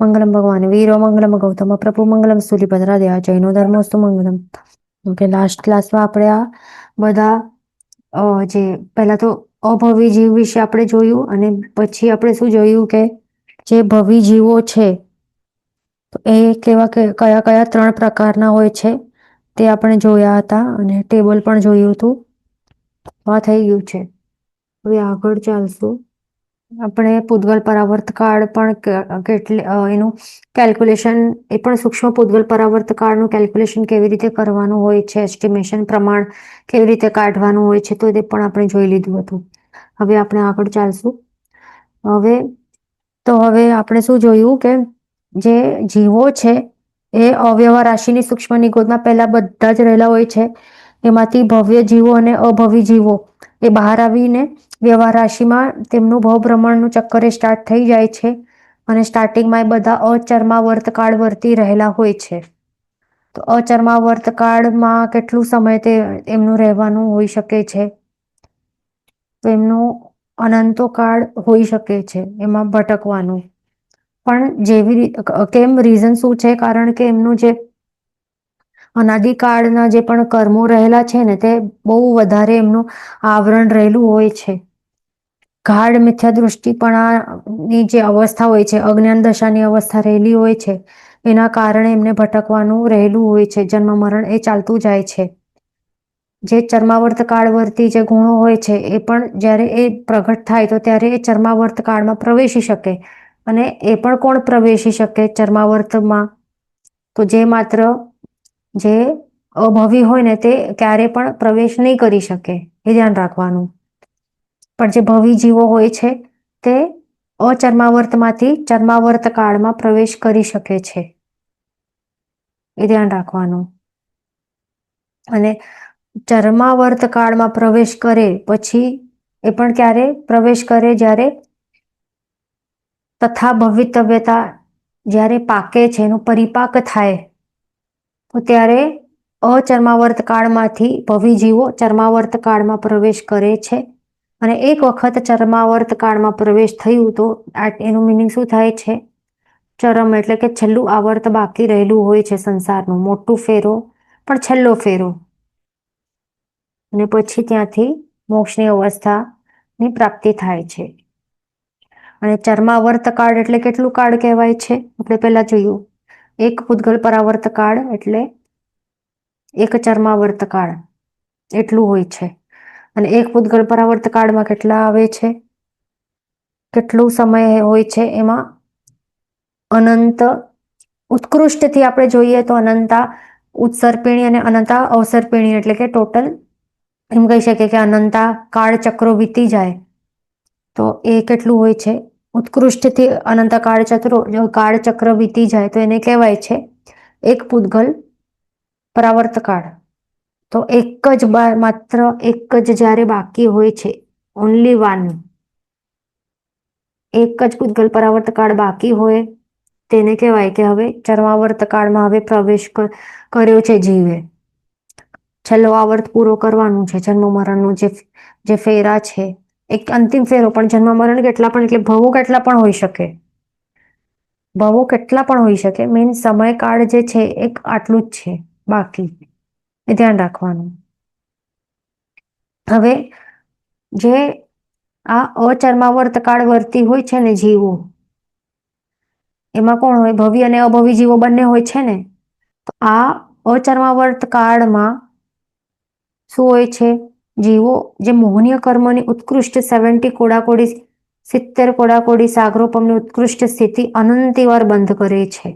મંગલમ ભગવાન વીરો મંગલમ ગૌતમ પ્રભુ મંગલમ સૂર્યભદ્રા દેવા જૈનો ધર્મોસ્તુ મંગલમ. ઓકે, લાસ્ટ ક્લાસમાં આપણે આ બધા જે પહેલા તો અભવી જીવ વિશે આપણે જોયું અને પછી આપણે શું જોયું કે જે ભવી જીવો છે તો એ કયા કયા 3 પ્રકારના હોય છે તે આપણે જોયા હતા અને ટેબલ પણ જોયું હતું. આ થઈ ગયું છે. હવે આગળ ચાલશું. આપણે પૂતગલ પરાવર્ત કાળ પણ એનું કેલ્ક્યુલેશન, એ પણ સૂક્ષ્મ પૂતગલ પરાવર્ત કાળનું કેલ્ક્યુલેશન કેવી રીતે કરવાનું હોય છે, એસ્ટિમેશન પ્રમાણ કેવી રીતે કાઢવાનું હોય છે, તો તે પણ આપણે જોઈ લીધું હતું. હવે આપણે આગળ ચાલશું. હવે આપણે શું જોયું કે જે જીવો છે એ અવ્યવહાર રાશિની સૂક્ષ્મ નિગોદમાં પહેલા બધા જ રહેલા હોય છે. એમાંથી ભવ્ય જીવો અને અભવી જીવો એ બહાર આવીને વ્યવહાર રાશિમાં તેમનું ભવભ્રમણનું ચક્કર સ્ટાર્ટ થઈ જાય છે અને સ્ટાર્ટિંગમાં એ બધા અચર્માવર્ત કાળ વર્તી રહેલા હોય છે. તો અચર્માવર્ત કાળમાં કેટલું સમય તે એમનું રહેવાનું હોઈ શકે છે? તો એમનું અનંતો કાળ હોઈ શકે છે એમાં ભટકવાનું. પણ કેમ, રીઝન શું છે? કારણ કે એમનું જે અનાદિકાળના જે પણ કર્મો રહેલા છે ને તે બહુ વધારે એમનું આવરણ રહેલું હોય છે. ગાઢ મિથ્યા દૃષ્ટિપણાની જે અવસ્થા હોય છે, અજ્ઞાન દશાની અવસ્થા રહેલી હોય છે, એના કારણે એમને ભટકવાનું રહેલું હોય છે. જન્મ મરણ એ ચાલતું જાય છે. જે ચર્માવર્ત કાળવર્તી જે ગુણો હોય છે એ પણ જ્યારે એ પ્રગટ થાય તો ત્યારે એ ચર્માવર્ત કાળમાં પ્રવેશી શકે. અને એ પણ કોણ પ્રવેશી શકે ચર્માવર્તમાં? તો જે માત્ર જે અભવી હોય ને તે ક્યારે પણ પ્રવેશ નહીં કરી શકે, એ ધ્યાન રાખવાનું. પણ જે ભવી જીવો હોય છે તે અચર્માવર્તમાંથી ચર્માવર્ત કાળમાં પ્રવેશ કરી શકે છે, એ ધ્યાન રાખવાનું. અને ચર્માવર્ત કાળમાં પ્રવેશ કરે પછી એ પણ ક્યારે પ્રવેશ કરે? જ્યારે તથા ભવિતવ્યતા જ્યારે પાકે છે, એનું પરિપાક થાય, તો ત્યારે અચર્માવર્ત કાળમાંથી ભવી જીવો ચર્માવર્ત કાળમાં પ્રવેશ કરે છે. અને એક વખત ચર્માવર્ત કાળમાં પ્રવેશ થયું તો એનું મિનિંગ શું થાય છે? ચરમ, એટલે કે છેલ્લું આવર્ત બાકી રહેલું હોય છે સંસારનું. મોટું ફેરો પણ છેલ્લો ફેરો. અને પછી ત્યાંથી મોક્ષની અવસ્થાની પ્રાપ્તિ થાય છે. અને ચર્માવર્ત કાળ એટલે કેટલું કાળ કહેવાય છે? આપણે પહેલા જોયું. એક પૂતગલ પરાવર્ત કાળ એટલે એક ચર્માવર્ત કાળ એટલું હોય છે. અને એક પૂતગલ પરાવર્ત કાળમાં કેટલા આવે છે? કેટલું સમય હોય છે એમાં? અનંત. ઉત્કૃષ્ટથી આપણે જોઈએ તો અનંતા ઉત્સર્પિણી અને અનંતા અવસર્પિણી, એટલે કે ટોટલ એમ કહી શકીએ કે અનંતા કાળ ચક્રો વીતી જાય તો એ કેટલું હોય છે? ઉત્કૃષ્ટથી અનંત કાળ ચક્ર વીતી જાય તો એને કહેવાય છે એક પૂતગલ પરાવર્ત કાળ. તો માત્ર એક જ જ્યારે બાકી હોય છે, ઓનલી વન, એક જ પૂતગલ પરાવર્ત કાળ બાકી હોય તેને કહેવાય કે હવે ચર્માવર્ત કાળમાં હવે પ્રવેશ કર્યો છે જીવે. છેલ્લો આવર્ત પૂરો કરવાનું છે. જન્મ મરણનું જે ફેરા છે, એક અંતિમ ફેરો. પણ જન્મ મરણ કેટલા પણ, એટલે ભવો કેટલા પણ હોઈ શકે. ભવો કેટલા પણ હોઈ શકે. મીન્સ સમયકાળ જે છે એક આટલું જ છે બાકી, એ ધ્યાન રાખવાનું. હવે જે આ અચર્માવર્ત કાળ વર્તી હોય છે ને જીવો, એમાં કોણ હોય? ભવી અને અભવી જીવો બંને હોય છે ને. તો આ અચર્માવર્ત કાળમાં શું હોય છે? જીવો જે મોહનીય કર્મની ઉત્કૃષ્ટ 70 કોડાકોડી 70 કોડાકોડી સાગરોપમની ઉત્કૃષ્ટ સ્થિતિ અનંતિવાર બંધ કરે છે,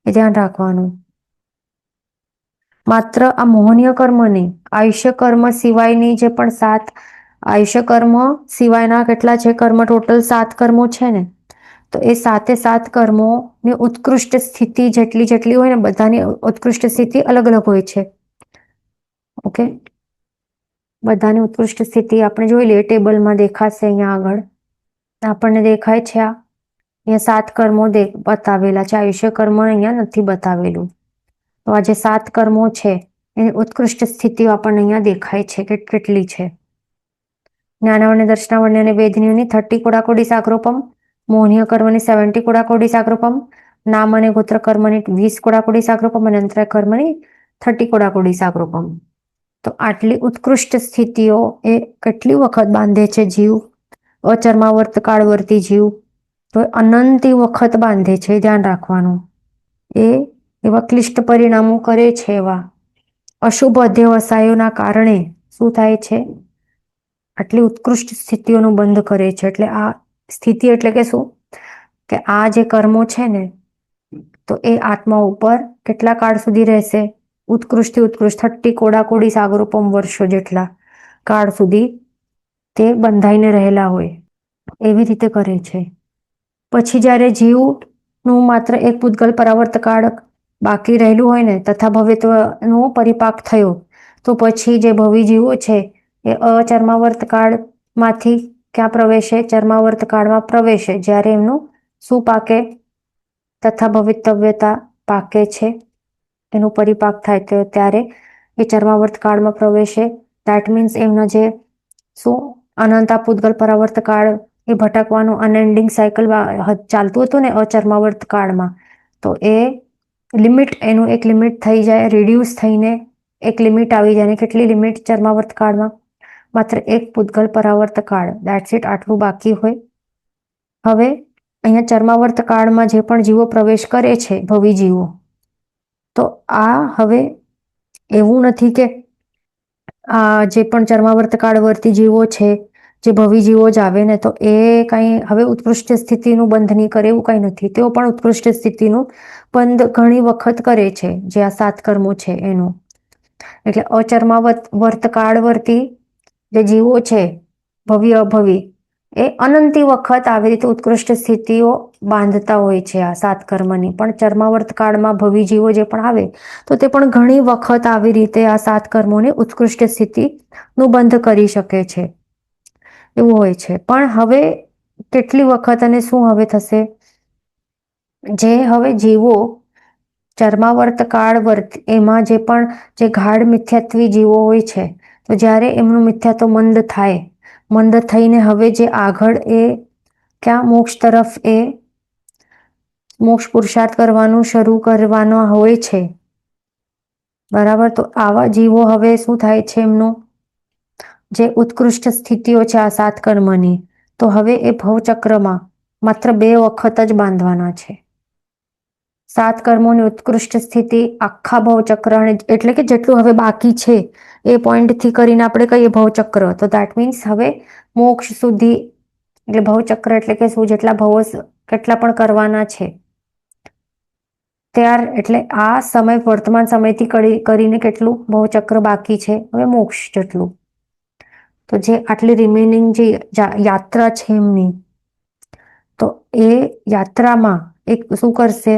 એ ધ્યાન રાખવાનું. માત્ર આ મોહનીય કર્મ નહીં, આયુષ્ય કર્મ સિવાયની જે પણ 7 આયુષ્ય કર્મ સિવાયના કેટલા છે કર્મ? ટોટલ 7 કર્મો છે ને. તો એ 7 કર્મોની ઉત્કૃષ્ટ સ્થિતિ જેટલી હોય ને, બધાની ઉત્કૃષ્ટ સ્થિતિ અલગ અલગ હોય છે. ઓકે, બધાની ઉત્કૃષ્ટ સ્થિતિ આપણે જોઈ લઈએ. ટેબલમાં દેખાશે અહીંયા આગળ આપણને દેખાય છે. અહીંયા 7 કર્મો બતાવેલા છે. આયુષ્ય કર્મ અહીંયા નથી બતાવેલું. તો આ જે 7 કર્મો છે એની ઉત્કૃષ્ટ સ્થિતિઓ આપણને અહીંયા દેખાય છે કે કેટલી છે. જ્ઞાનાવર્ણ્ય દર્શનાવર્ણ્ય અને વેદનીઓની 30 કોડાકોડી સાગરોપમ મોહનીય કર્મની 70 કોડાકોડી સાગરોપમ, નામ અને ગોત્ર કર્મની 20 કોડાકોડી સાગરોપમ અને અંતરાય કર્મની 30 કોડાકોડી સાગરોપમ. તો આટલી ઉત્કૃષ્ટ સ્થિતિઓ એ કેટલી વખત બાંધે છે જીવ, અચર્માવર્ત કાળવર્તી જીવ, તો અનંતી વખત બાંધે છે, ધ્યાન રાખવાનું. એ એવા ક્લિષ્ટ પરિણામો કરે છે, એવા અશુભ અધ્યવસાયોના કારણે શું થાય છે, આટલી ઉત્કૃષ્ટ સ્થિતિઓનું બંધ કરે છે. એટલે આ સ્થિતિ એટલે કે શું, કે આ જે કર્મો છે ને, તો એ આત્મા ઉપર કેટલા કાળ સુધી રહેશે, ઉત્કૃષ્ટથી ઉત્કૃષ્ટ 30 કોડાકોડી સાગરોપમ વર્ષો જેટલા કાળ સુધી તે બંધાઈને રહેલા હોય, એવી રીતે કરે છે. પછી જ્યારે જીવનું માત્ર એક પૂતગલ પરાવર્ત કાળ બાકી રહેલું હોય ને, તથા ભવિત્વનો પરિપાક થયો, તો પછી જે ભવી જીવો છે એ અચર્માવર્ત કાળમાંથી ક્યાં પ્રવેશે, ચર્માવર્ત કાળમાં પ્રવેશે. જ્યારે એમનું શું પાકે, તથા ભવિતવ્યતા પાકે છે, એનું પરિપાક થાય તો ત્યારે એ ચર્માવર્ત કાળમાં પ્રવેશે. દેટ મીન્સ એમના જે શું અનંતા પૂતગલ પરાવર્ત કાળ એ ભટકવાનું અનએન્ડિંગ સાયકલ ચાલતું હતું ને અચર્માવર્ત કાળમાં, તો એ લિમિટ, એનું એક લિમિટ થઈ જાય, રિડ્યુસ થઈને એક લિમિટ આવી જાય. કેટલી લિમિટ ચર્માવર્ત કાળમાં, માત્ર એક પૂતગલ પરાવર્ત કાળ, દેટ્સ ઇટ, આટલું બાકી હોય. હવે અહીંયા ચર્માવર્ત કાળમાં જે પણ જીવો પ્રવેશ કરે છે, ભવી જીવો, તો આ હવે એવું નથી કે આ જે પણ ચર્માવર્ત કાળવર્તી જીવો છે, જે ભવી જીવો જ આવે ને, તો એ કંઈ હવે ઉત્કૃષ્ટ સ્થિતિનું બંધ નહીં કરે, એવું કંઈ નથી. તેઓ પણ ઉત્કૃષ્ટ સ્થિતિનું બંધ ઘણી વખત કરે છે, જે આ 7 કર્મો છે એનું. એટલે અચર્માવર્ત કાળવર્તી જે જીવો છે, ભવી અભવી, એ અનંતી વખત આવી રીતે ઉત્કૃષ્ટ સ્થિતિઓ બાંધતા હોય છે આ 7 કર્મની. પણ ચર્માવર્ત કાળમાં ભવી જીવો જે પણ આવે, તો તે પણ ઘણી વખત આવી રીતે આ 7 કર્મોની ઉત્કૃષ્ટ સ્થિતિનું બંધ કરી શકે છે, એવું હોય છે. પણ હવે કેટલી વખત અને શું હવે થશે, જે હવે જીવો ચર્માવર્ત કાળવર્ત, એમાં જે પણ જે ગાઢ મિથ્યાત્વી જીવો હોય છે, તો જ્યારે એમનું મિથ્યાત્વ મંદ થાય, મંદ થઈને હવે જે આગળ એ ક્યાં મોક્ષ તરફ, એ મોક્ષ પુરુષાર્થ કરવાનું શરૂ કરવાનો હોય છે, બરાબર. તો આવા જીવો હવે શું થાય છે, એમનું જે ઉત્કૃષ્ટ સ્થિતિઓ છે આ 7 કર્મની, તો હવે એ ભવચક્રમાં માત્ર 2 વખત જ બાંધવાના છે. 7 કર્મોની ઉત્કૃષ્ટ સ્થિતિ આખા ભવચક્ર, એટલે કે જેટલું હવે બાકી છે એ પોઈન્ટથી કરીને આપણે કહીએ ભવચક્ર, તો દેટ મીન્સ હવે મોક્ષ સુધી, એટલે ભવચક્ર એટલે કે શું, જેટલા ભવો કેટલા પણ કરવાના છે ત્યાર, એટલે આ સમય વર્તમાન સમયથી કરીને કેટલું ભવચક્ર બાકી છે હવે મોક્ષ જેટલું. તો જે આટલી રિમેનિંગ જે યાત્રા છે એમની, તો એ યાત્રામાં એક શું કરશે,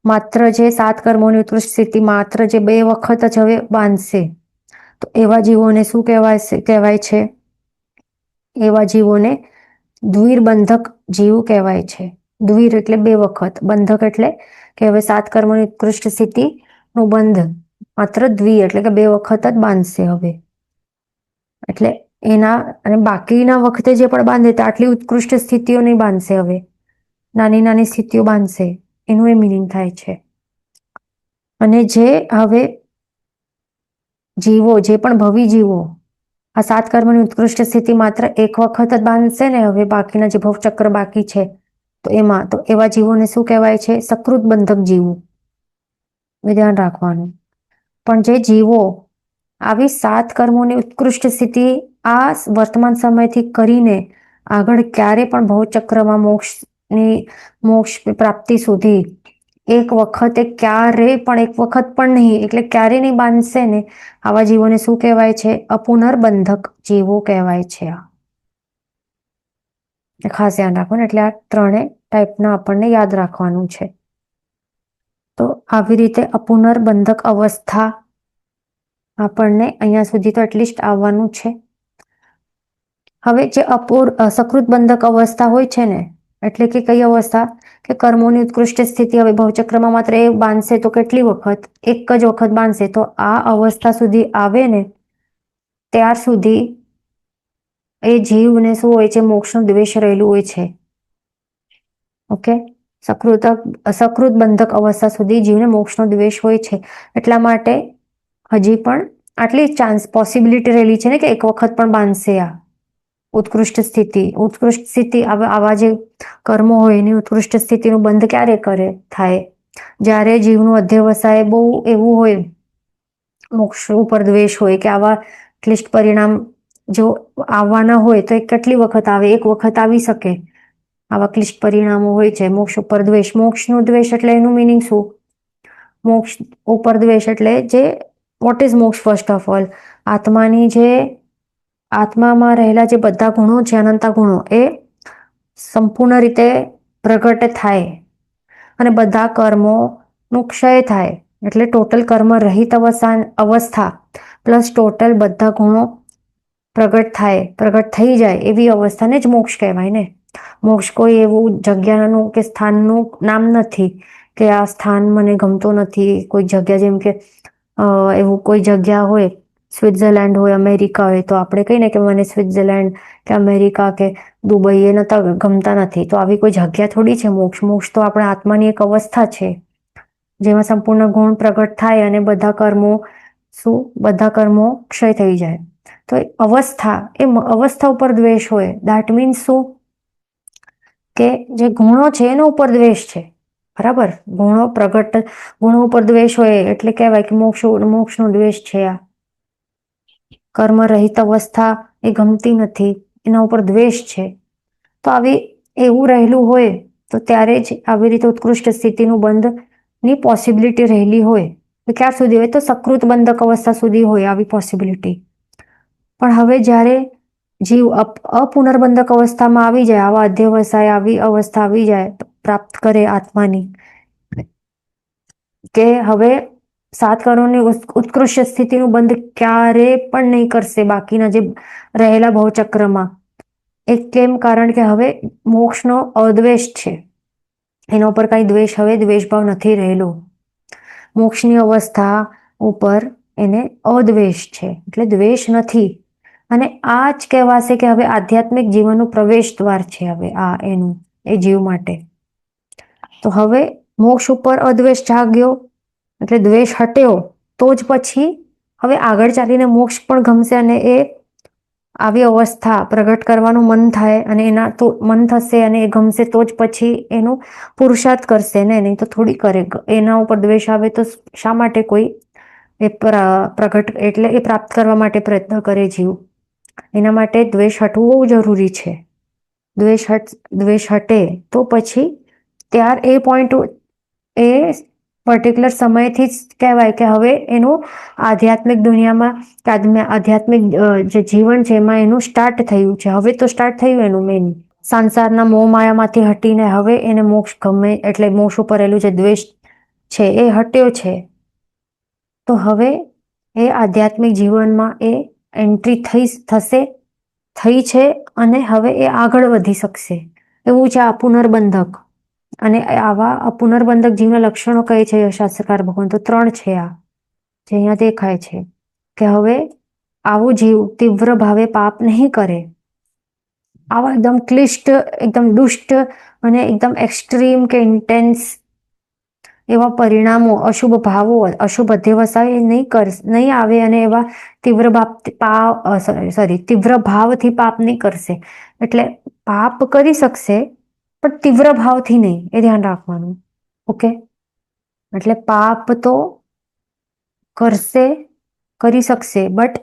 માત્ર જે 7 કર્મોની ઉત્કૃષ્ટ સ્થિતિ માત્ર જે 2 વખત જ હવે બાંધશે. તો એવા જીવોને શું કહેવાય છે, એવા જીવોને દ્વિર બંધક જીવ કહેવાય છે. દ્વિર એટલે 2 વખત, બંધક એટલે કે હવે 7 કર્મોની ઉત્કૃષ્ટ સ્થિતિનું બંધ માત્ર દ્વિ એટલે કે 2 વખત જ બાંધશે હવે. એટલે એના અને બાકીના વખતે જે પણ બાંધે તે આટલી ઉત્કૃષ્ટ સ્થિતિઓ નહીં બાંધશે, હવે નાની નાની સ્થિતિઓ બાંધશે, એનું એ મિનિંગ થાય છે. અને જે હવે જીવો, જે પણ ભવી જીવો આ 7 કર્મની ઉત્કૃષ્ટ સ્થિતિ માત્ર એક વખત જ બાંધશે ને, હવે બાકીના જે ભવચક્ર બાકી છે તો એમાં, તો એવા જીવોને શું કહેવાય છે, સકૃત બંધક જીવો, ધ્યાન રાખવાનું. પણ જે જીવો આવી 7 કર્મોની ઉત્કૃષ્ટ સ્થિતિ આ વર્તમાન સમયથી કરીને આગળ ક્યારે પણ ભવચક્રમાં મોક્ષ પ્રાપ્તિ સુધી એક વખતે, ક્યારે પણ એક વખત પણ નહીં, એટલે ક્યારે નહીં બાંધશે ને, આવા જીવોને શું કહેવાય છે, અપુનર્બંધક જીવો કહેવાય છે. આ ખાસ ધ્યાન રાખવાનું. એટલે આ 3 ટાઈપના આપણને યાદ રાખવાનું છે. તો આવી રીતે અપુનર્બંધક અવસ્થા આપણને અહીંયા સુધી તો એટલીસ્ટ આવવાનું છે. હવે જે સકૃત બંધક અવસ્થા હોય છે ને, એટલે કે કઈ અવસ્થા, કે કર્મોની ઉત્કૃષ્ટ સ્થિતિ હવે ભવચક્રમાં માત્ર એ બાંધશે તો કેટલી વખત, એક જ વખત બાંધશે. તો આ અવસ્થા સુધી આવે ને ત્યાર સુધી એ જીવને શું હોય છે, મોક્ષનો દ્વેષ રહેલું હોય છે. ઓકે, સકૃત બંધક અવસ્થા સુધી જીવને મોક્ષનો દ્વેષ હોય છે. એટલા માટે હજી પણ આટલી ચાન્સ પોસિબિલિટી રહેલી છે ને કે એક વખત પણ બાંધશે આ ઉત્કૃષ્ટ સ્થિતિ આવા જે કર્મો હોય એની ઉત્કૃષ્ટ સ્થિતિનું બંધ ક્યારે થાય? જ્યારે જીવનું અધ્યવસાય બહુ એવું હોય, મોક્ષ ઉપર દ્વેષ હોય કે આવા ક્લિષ્ટ પરિણામ જો આવવાના હોય તો એ કેટલી વખત આવે? એક વખત આવી શકે. આવા ક્લિષ્ટ પરિણામો હોય છે. મોક્ષ ઉપર દ્વેષ, મોક્ષનો દ્વેષ એટલે એનું મિનિંગ શું? મોક્ષ ઉપર દ્વેષ એટલે વોટ ઇઝ મોક્ષ? ફર્સ્ટ ઓફ ઓલ, આત્મામાં રહેલા જે બધા ગુણો છે, અનંતા ગુણો, એ સંપૂર્ણ રીતે પ્રગટ થાય અને બધા કર્મોનો ક્ષય થાય. એટલે ટોટલ કર્મ રહિત અવસ્થા પ્લસ ટોટલ બધા ગુણો પ્રગટ થઈ જાય એવી અવસ્થાને જ મોક્ષ કહેવાય ને. મોક્ષ કોઈ એવું જગ્યાનું કે સ્થાનનું નામ નથી કે આ સ્થાન મને ગમતું નથી. કોઈ જગ્યા જેમ કે એવું કોઈ જગ્યા હોય, સ્વિટ્ઝરલેન્ડ હોય, અમેરિકા હોય, તો આપણે કહીને કે મને સ્વિટ્ઝરલેન્ડ કે અમેરિકા કે દુબઈ એ ગમતા નથી. તો આવી કોઈ જગ્યા થોડી છે મોક્ષ. મોક્ષ તો આપણા આત્માની એક અવસ્થા છે જેમાં સંપૂર્ણ ગુણ પ્રગટ થાય અને બધા કર્મો ક્ષય થઈ જાય. તો અવસ્થા ઉપર દ્વેષ હોય. દેટ મીન્સ શું? કે જે ગુણો છે એનો ઉપર દ્વેષ છે. બરાબર? ગુણો ઉપર દ્વેષ હોય એટલે કહેવાય કે મોક્ષનો દ્વેષ છે. આ કર્મ રહિત અવસ્થા એ ગમતી નથી, એના ઉપર દ્વેષ છે. તો એવું રહેલું હોય તો ત્યારે જ આવી રીતે ઉત્કૃષ્ટ સ્થિતિનું બંધની પોસિબિલિટી રહેલી હોય. તો ક્યાં સુધી હોય? તો સકૃત બંધક અવસ્થા સુધી હોય આવી પોસિબિલિટી. પણ હવે જ્યારે જીવ અપુનર્બંધક અવસ્થામાં આવી જાય, આવા અધ્યવસાય આવી અવસ્થા આવી જાય, પ્રાપ્ત કરે આત્માની, કે હવે 7 કરોડની ઉત્કૃષ્ટ સ્થિતિનું બંધ ક્યારે પણ નહીં કરશે બાકીના જે રહેલા ભવચક્રમાં. કેમ? કારણ કે હવે મોક્ષનો અદ્વેષ છે. એના ઉપર કઈ દ્વેષભાવ નથી રહેલો. મોક્ષની અવસ્થા ઉપર એને અદ્વેષ છે એટલે દ્વેષ નથી. અને આ જ કહેવાશે કે હવે આધ્યાત્મિક જીવનનું પ્રવેશ દ્વાર છે. હવે એ જીવ માટે તો હવે મોક્ષ ઉપર અદ્વેષ જાગ્યો એટલે દ્વેષ હટ્યો તો જ પછી હવે આગળ ચાલીને મોક્ષ પણ ગમશે અને એ આવી અવસ્થા પ્રગટ કરવાનું મન થાય અને તો મન થશે અને એ ગમશે તો જ પછી એનું પુરુષાર્થ કરશે ને, નહીં તો થોડી કરે. એના ઉપર દ્વેષ આવે તો શા માટે કોઈ એ પ્રાપ્ત કરવા માટે પ્રયત્ન કરે જીવ? એના માટે દ્વેષ હટવું બહુ જરૂરી છે. દ્વેષ હટે તો પછી એ પર્ટિક્યુલર સમયથી જ કહેવાય કે હવે એનું આધ્યાત્મિક દુનિયામાં આધ્યાત્મિક જે જીવન છે એમાં એનું સ્ટાર્ટ થયું છે. હવે તો સ્ટાર્ટ થયું એનું મેન સંસારના મોહ માયામાંથી હટીને હવે એને મોક્ષ ગમે એટલે મોક્ષ ઉપર રહેલું જે દ્વેષ છે એ હટ્યો છે. તો હવે એ આધ્યાત્મિક જીવનમાં એ એન્ટ્રી થઈ છે અને હવે એ આગળ વધી શકશે. એવું છે આ પુનર્બંધક. અને આવા પુનર્બંધક જીવના લક્ષણો કહે છે શાસ્ત્રકાર ભગવાન, તો 3 છે આ જે અહીંયા દેખાય છે કે હવે આવું જીવ તીવ્ર ભાવે પાપ નહીં કરે. આવા એકદમ ક્લિષ્ટ, એકદમ દુષ્ટ અને એકદમ એક્સ્ટ્રીમ કે ઇન્ટેન્સ એવા પરિણામો, અશુભ ભાવો, અશુભ અધ્યવસાય નહીં આવે અને એવા તીવ્ર ભાવથી પાપ નહીં કરશે. એટલે પાપ કરી શકશે પણ તીવ્ર ભાવથી નહીં, એ ધ્યાન રાખવાનું. ઓકે? એટલે પાપ તો કરી શકશે બટ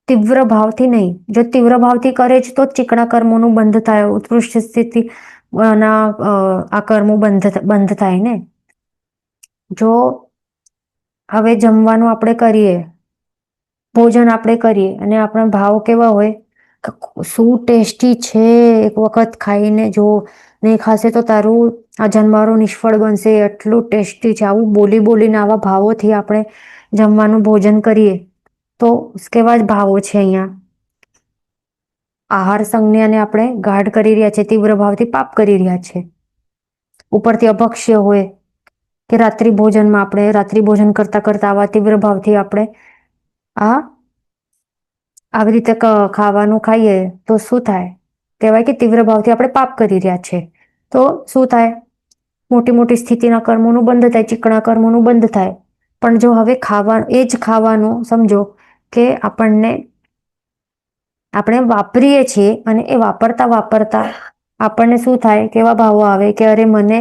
તીવ્ર ભાવથી નહીં. જો તીવ્ર ભાવથી કરે છે તો ચીકણા કર્મોનું બંધ થાય, ઉત્કૃષ્ટ સ્થિતિ આ કર્મો બંધ થાય ને. જો હવે જમવાનું આપણે કરીએ, ભોજન આપણે કરીએ અને આપણા ભાવ કેવા હોય કે શું ટેસ્ટી છે, એક વખત ખાઈને જો નહીં ખાશે તો તારું આ જન્મારો નિષ્ફળ બનશે, એટલું ટેસ્ટી છે. આવું બોલીને આવા ભાવોથી આપણે જમવાનું ભોજન કરીએ તો કેવા જ ભાવો છે અહીંયા. આહાર સંજ્ઞાને આપણે ગાઢ કરી રહ્યા છે, તીવ્ર ભાવથી પાપ કરી રહ્યા છે. ઉપરથી અભક્ષ્ય હોય કે રાત્રિ ભોજન કરતા આવા તીવ્ર ભાવથી આપણે આવી રીતે ખાવાનું ખાઈએ તો શું થાય? કહેવાય કે તીવ્ર ભાવથી આપણે પાપ કરી રહ્યા છે. તો શું થાય? મોટી મોટી સ્થિતિના કર્મોનું બંધ થાય, ચીકણા કર્મોનું બંધ થાય. પણ જો હવે એ જ ખાવાનું સમજો કે આપણે વાપરીએ છીએ અને એ વાપરતા વાપરતા આપણને શું થાય, કેવા ભાવો આવે કે અરે મને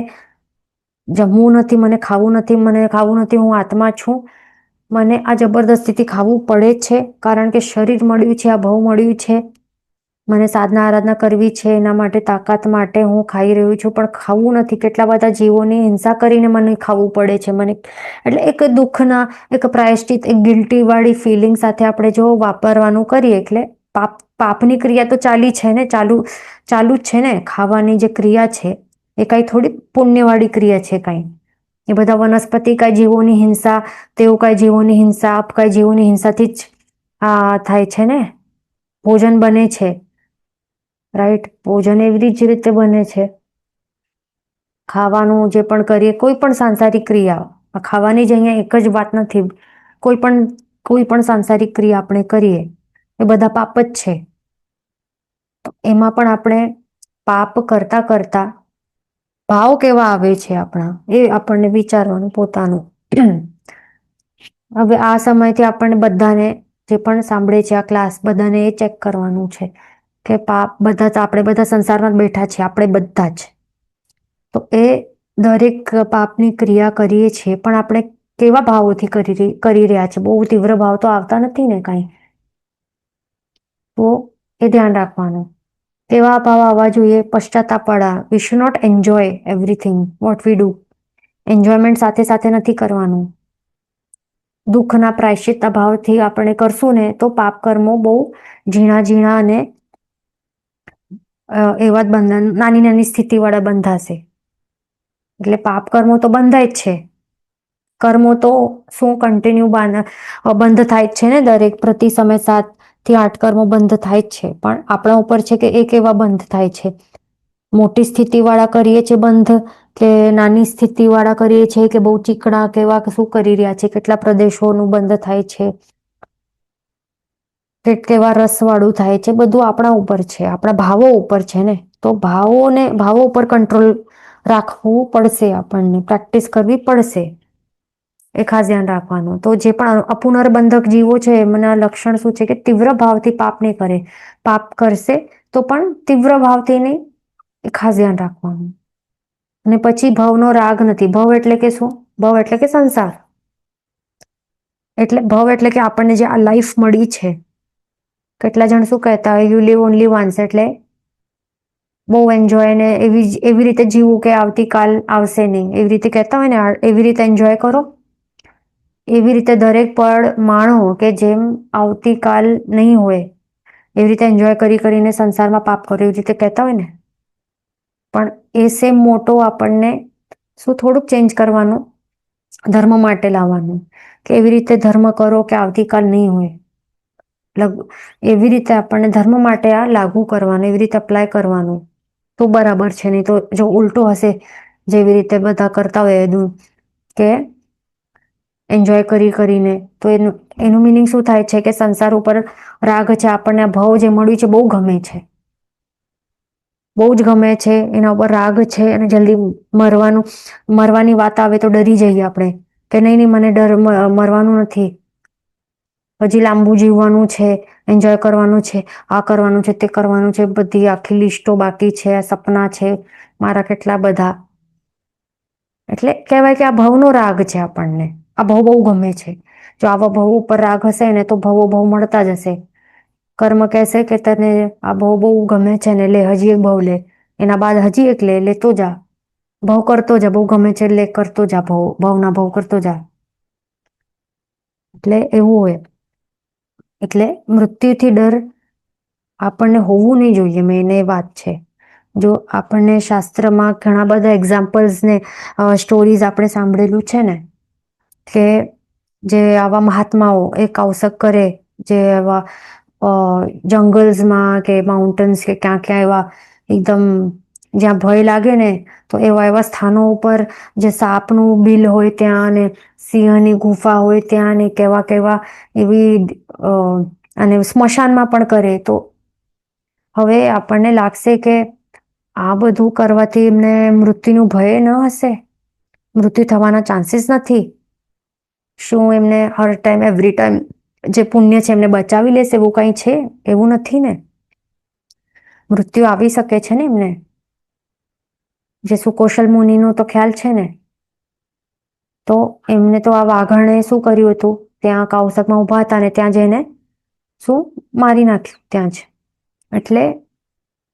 જમવું નથી, મને ખાવું નથી, હું આત્મા છું, મને આ જબરદસ્તીથી ખાવું પડે છે કારણ કે શરીર મળ્યું છે, આ ભવ મળ્યું છે, મને સાધના આરાધના કરવી છે, એના માટે તાકાત માટે હું ખાઈ રહ્યું છું, પણ ખાવું નથી. કેટલા બધા જીવોની હિંસા કરીને મને ખાવું પડે છે. એટલે એક દુઃખના, એક પ્રાયશ્ચિત, એક ગિલ્ટી વાળી ફિલિંગ સાથે આપણે જો વાપરવાનું કરીએ એટલે પાપની ક્રિયા તો ચાલુ જ છે ને. ખાવાની જે ક્રિયા છે એ કાંઈ થોડી પુણ્યવાળી ક્રિયા છે કાંઈ. એ બધા વનસ્પતિ કાંઈ જીવોની હિંસા, તેઓ કાંઈ જીવોની હિંસા, આપ કાંઈ જીવોની હિંસાથી જ આ થાય છે ને. ભોજન બને છે, રાઈટ? ભોજન એવી જ રીતે બને છે. ખાવાનું જે પણ કરીએ, કોઈ પણ સાંસારિક ક્રિયા, ખાવાની જ અહીંયા એક જ વાત નથી. કોઈ પણ સાંસારિક ક્રિયા આપણે કરીએ એ બધા પાપ જ છે. એમાં પણ આપણે પાપ કરતા કરતા ભાવ કેવા આવે છે આપણા, એ આપણને વિચારવાનું પોતાનું. હવે આ સમયથી આપણને બધાને, જે પણ સાંભળે છે આ ક્લાસ, બધાને એ ચેક કરવાનું છે કે આપણે બધા સંસારમાં જ બેઠા છીએ, આપણે બધા જ. તો એ દરેક પાપની ક્રિયા કરીએ છીએ, પણ આપણે કેવા ભાવોથી કરી રહ્યા છે? બહુ તીવ્ર ભાવ તો આવતા નથી ને કાંઈ? તો એ ધ્યાન રાખવાનું. કેવા ભાવ આવવા જોઈએ? પશ્ચાતાપવાળા. We should not enjoy everything what we do. Enjoyment સાથે સાથે નથી કરવાનું. દુઃખના પ્રાયશ્ચિતના ભાવથી આપણે કરશું ને તો પાપ કર્મો બહુ ઝીણા ઝીણા અને એવા જ નાની નાની સ્થિતિવાળા બંધાશે. એટલે પાપ કર્મો તો બંધાય જ છે. કર્મો તો શું કન્ટિન્યુ બંધ થાય જ છે ને. દરેક પ્રતિ સમય 7 થી 8 કર્મો બંધ થાય જ છે. પણ આપણા ઉપર છે કે એ કેવા બંધ થાય છે. મોટી સ્થિતિવાળા કરીએ છીએ બંધ, કે નાની સ્થિતિવાળા કરીએ છીએ, કે બહુ ચીકણા, કેવા શું કરી રહ્યા છે, કેટલા પ્રદેશોનું બંધ થાય છે, કેવા રસવાળું થાય છે, બધું આપણા ઉપર છે, આપણા ભાવો ઉપર છે ને. તો ભાવો ઉપર કંટ્રોલ રાખવું પડશે, આપણને પ્રેક્ટિસ કરવી પડશે. એ ખાસ ધ્યાન રાખવાનું. તો જે પણ અપુનર્બંધક જીવો છે એમના લક્ષણ શું છે કે તીવ્ર ભાવથી પાપ નહીં કરે. પાપ કરશે તો પણ તીવ્ર ભાવથી નહીં, એ ખાસ ધ્યાન રાખવાનું. અને પછી ભવનો રાગ નથી. ભવ એટલે કે શું? ભવ એટલે કે સંસાર. એટલે ભવ એટલે કે આપણને જે આ લાઈફ મળી છે. કેટલા જણ શું કહેતા હોય, યુ લીવ ઓનલી વન્સ, એટલે બહુ એન્જોય ને એવી રીતે જીવું કે આવતીકાલ આવશે નહીં, એવી રીતે કહેતા હોય ને. એવી રીતે એન્જોય કરો. એવી રીતે દરેક પળ માણો કે જેમ આવતીકાલ નહીં હોય. એવી રીતે એન્જોય કરીને સંસારમાં પાપ કરો, એવી રીતે કહેતા હોય ને. પણ એ સેમ મોટો આપણને શું થોડુંક ચેન્જ કરવાનું, ધર્મ માટે લાવવાનું. કે એવી રીતે ધર્મ કરો કે આવતીકાલ નહીં હોય. એવી રીતે આપણને ધર્મ માટે આ લાગુ કરવાનું, એવી રીતે અપ્લાય કરવાનું તો બરાબર છે. નહીં તો જો ઉલટું હશે, જેવી રીતે બધા કરતા હોય એનું, કે એન્જોય કરીને, તો એનું મિનિંગ શું થાય છે કે સંસાર ઉપર રાગ છે, આપણને આ ભાવ જે મળ્યું છે બહુ ગમે છે, બહુ જ ગમે છે, એના ઉપર રાગ છે. અને જલ્દી મરવાની વાત આવે તો ડરી જઈએ આપણે કે નહીં, મને મરવાનું નથી, હજી લાંબુ જીવવાનું છે, એન્જોય કરવાનું છે, આ કરવાનું છે, તે કરવાનું છે, બધી આખી લિસ્ટો બાકી છે, સપના છે મારા કેટલા બધા. એટલે કહેવાય કે આ ભવનો રાગ છે આપણને. આ ભવ બહુ ગમે છે. જો આવા ભવ ઉપર રાગ હશે ને તો ભવો બહુ મળતા જશે. કર્મ કહેશે કે તને આ ભવ બહુ ગમે છે ને, લે હજી એક ભવ લે, એના બાદ હજી એક લેતો જા, ભવ કરતો જા, બહુ ગમે છે લે કરતો જા, ભવના ભવ કરતો જા. એટલે એવું હોય. એટલે મૃત્યુથી ડર આપણને હોવું નહીં જોઈએ. મેન એ વાત છે. જો આપણને શાસ્ત્રમાં ઘણા બધા એક્ઝામ્પલ્સ ને સ્ટોરીઝ આપણે સાંભળેલું છે ને, કે જે આવા મહાત્માઓ એક અવસર કરે, જે એવા જંગલ્સમાં કે માઉન્ટેન્સ કે ક્યાં ક્યાં એવા એકદમ જ્યાં ભય લાગે ને, તો એવા સ્થાનો ઉપર જે સાપનું બિલ હોય ત્યાં, ને સિંહની ગુફા હોય ત્યાં, ને કેવા એવી અને સ્મશાનમાં પણ કરે. તો હવે આપણને લાગશે કે આ બધું કરવાથી એમને મૃત્યુનું ભય ન હશે? મૃત્યુ થવાના ચાન્સીસ નથી? શું એમને હર ટાઈમ એવરી ટાઈમ જે પુણ્ય છે એમને બચાવી લેશે એવું કંઈ છે? એવું નથી ને. મૃત્યુ આવી શકે છે ને એમને. જે સુકૌશલ મુનિનો તો ખ્યાલ છે ને. તો એમને તો આ વાઘણે શું કર્યું હતું? ત્યાં કૌશકમાં ઊભા હતા ને ત્યાં જઈને શું મારી નાખ્યું ત્યાં જ. એટલે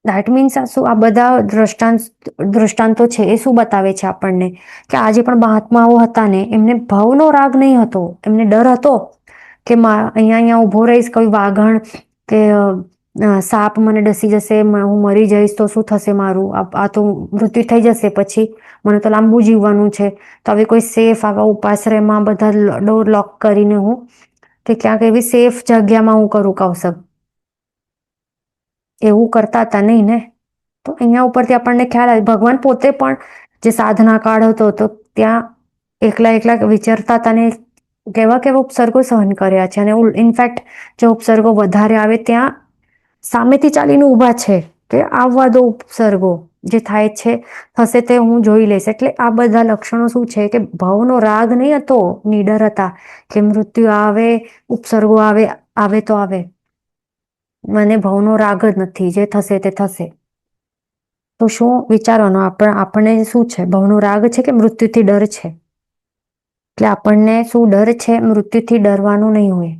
દેટ મીન્સ આ શું, આ બધા દ્રષ્ટાંતો છે એ શું બતાવે છે આપણને? કે આજે પણ મહાત્માઓ હતા ને એમને ભવનો રાગ નહીં હતો. એમને ડર હતો કે અહીંયા ઊભો રહીશ, કોઈ વાઘણ કે સાપ મને ડસી જશે, હું મરી જઈશ તો શું થશે મારું? આ તો મૃત્યુ થઈ જશે, પછી મને તો લાંબુ જીવવાનું છે. તો હવે કોઈ સેફ આવા ઉપાશ્રયમાં બધા ડોર લોક કરીને હું કે ક્યાંક એવી સેફ જગ્યામાં હું કરું કૌશક. એવું કરતા હતા નહીં ને. તો અહીંયા ઉપરથી આપણને ખ્યાલ આવે ભગવાન પોતે પણ જે સાધના કાળ હતો તો ત્યાં એકલા એકલા વિચારતા હતા ને કેવા કેવા ઉપસર્ગો સહન કર્યા છે. અને ઇનફેક્ટ જો ઉપસર્ગો વધારે આવે ત્યાં સામેથી ચાલીને ઊભા છે કે આવવા દો ઉપસર્ગો, જે થાય છે થશે તે હું જોઈ લઈશ. એટલે આ બધા લક્ષણો શું છે કે ભવનો રાગ નહીં હતો, નીડર હતા કે મૃત્યુ આવે, ઉપસર્ગો આવે, આવે તો આવે, મને ભવનો રાગ જ નથી, જે થશે તે થશે. તો શું વિચારવાનું? આપણને શું છે? ભવનો રાગ છે કે મૃત્યુથી ડર છે? એટલે આપણને શું ડર છે? મૃત્યુથી ડરવાનું નહીં હોય.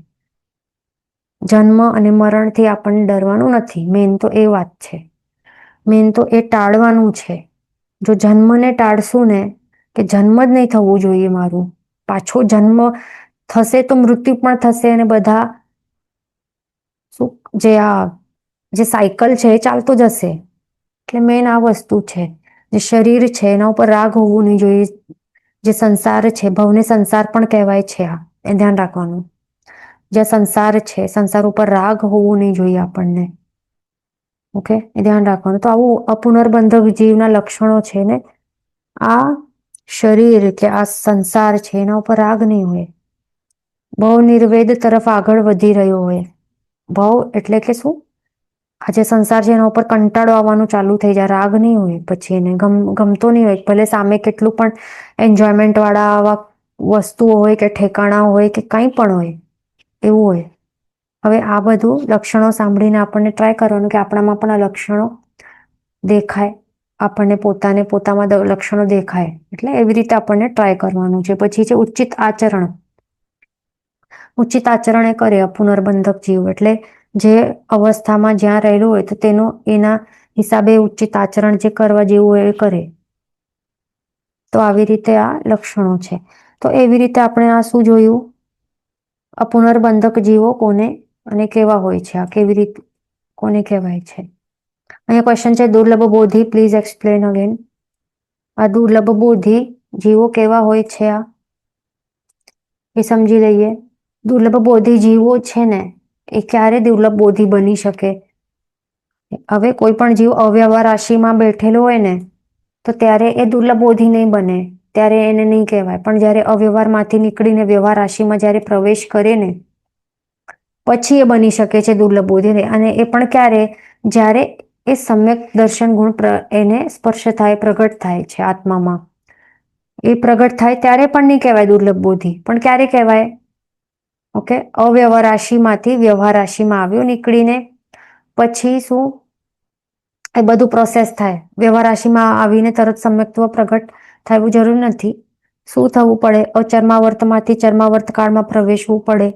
જન્મ અને મરણથી આપણને ડરવાનું નથી. મેન તો એ વાત છે. મેન તો એ ટાળવાનું છે. જો જન્મને ટાળશું ને, કે જન્મ જ નહીં થવું જોઈએ મારું, પાછો જન્મ થશે તો મૃત્યુ પણ થશે અને બધા શું જે સાયકલ છે એ ચાલતો જશે. એટલે મેન આ વસ્તુ છે. જે શરીર છે એના ઉપર રાગ હોવું નહીં જોઈએ. જે સંસાર છે, ભવને સંસાર પણ કહેવાય છે. એ ધ્યાન રાખવાનું. જે સંસાર છે, સંસાર ઉપર રાગ હોવું નહીં જોઈએ આપણને. ઓકે, એ ધ્યાન રાખવાનું. તો આવું અપુનર્બંધક જીવના લક્ષણો છે ને, આ શરીર કે આ સંસાર છે એના ઉપર રાગ નહીં હોય. ભવ નિર્વેદ તરફ આગળ વધી રહ્યો હોય. ભવ એટલે કે શું? આ જે સંસાર છે એના ઉપર કંટાળો આવવાનું ચાલુ થઈ જાય, રાગ નહીં હોય. પછી એને ગમતો નહીં હોય, ભલે સામે કેટલું પણ એન્જોયમેન્ટ વાળા આવા વસ્તુઓ હોય કે ઠેકાણા હોય કે કંઈ પણ હોય, એવું હોય. હવે આ બધું લક્ષણો સાંભળીને આપણને ટ્રાય કરવાનું કે આપણામાં પણ આ લક્ષણો દેખાય, આપણને પોતામાં લક્ષણો દેખાય. એટલે એવી રીતે આપણને ટ્રાય કરવાનું છે. પછી છે ઉચિત આચરણ. ઉચિત આચરણ એ કરે પુનર્બંધક જીવ. એટલે જે અવસ્થામાં જ્યાં રહેલું હોય તો એના હિસાબે ઉચિત આચરણ જે કરવા જેવું હોય એ કરે. તો આવી રીતે આ લક્ષણો છે. તો એવી રીતે આપણે આ શું જોયું? અપુનર્બંધક જીવો કોને અને કેવા હોય છે? આ કેવી રીતે કોને કહેવાય છે? અહીંયા ક્વેશ્ચન છે, દુર્લભ બોધિ પ્લીઝ એક્સપ્લેન અગેન. આ દુર્લભ બોધિ જીવો કેવા હોય છે? આ એ સમજી લઈએ. દુર્લભ બોધિ જીવો છે ને, એ ક્યારે દુર્લભ બોધિ બની શકે? હવે કોઈ પણ જીવ અવ્યવહાર રાશિમાં બેઠેલો હોય ને, તો ત્યારે એ દુર્લભ બોધિ નહીં બને, ત્યારે એને નહીં કહેવાય. પણ જ્યારે અવ્યવહારમાંથી નીકળીને વ્યવહાર રાશિમાં જ્યારે પ્રવેશ કરે ને, પછી એ બની શકે છે દુર્લભ બોધિ. અને એ પણ ક્યારે? જ્યારે એ સમ્યક દર્શન ગુણ એને સ્પર્શ થાય, પ્રગટ થાય છે આત્મામાં. એ પ્રગટ થાય ત્યારે પણ નહીં કહેવાય દુર્લભ બોધિ. પણ ક્યારે કહેવાય? ઓકે, અવ્યવહાર રાશિમાંથી વ્યવહાર રાશિમાં આવ્યો નીકળીને, પછી શું એ બધું પ્રોસેસ થાય. વ્યવહાર રાશિમાં આવીને તરત સમ્યક્ત્વ પ્રગટ થવું જરૂર નથી. શું થવું પડે? અચર્માવર્તમાંથી ચર્માવર્ત કાળમાં પ્રવેશવું પડે.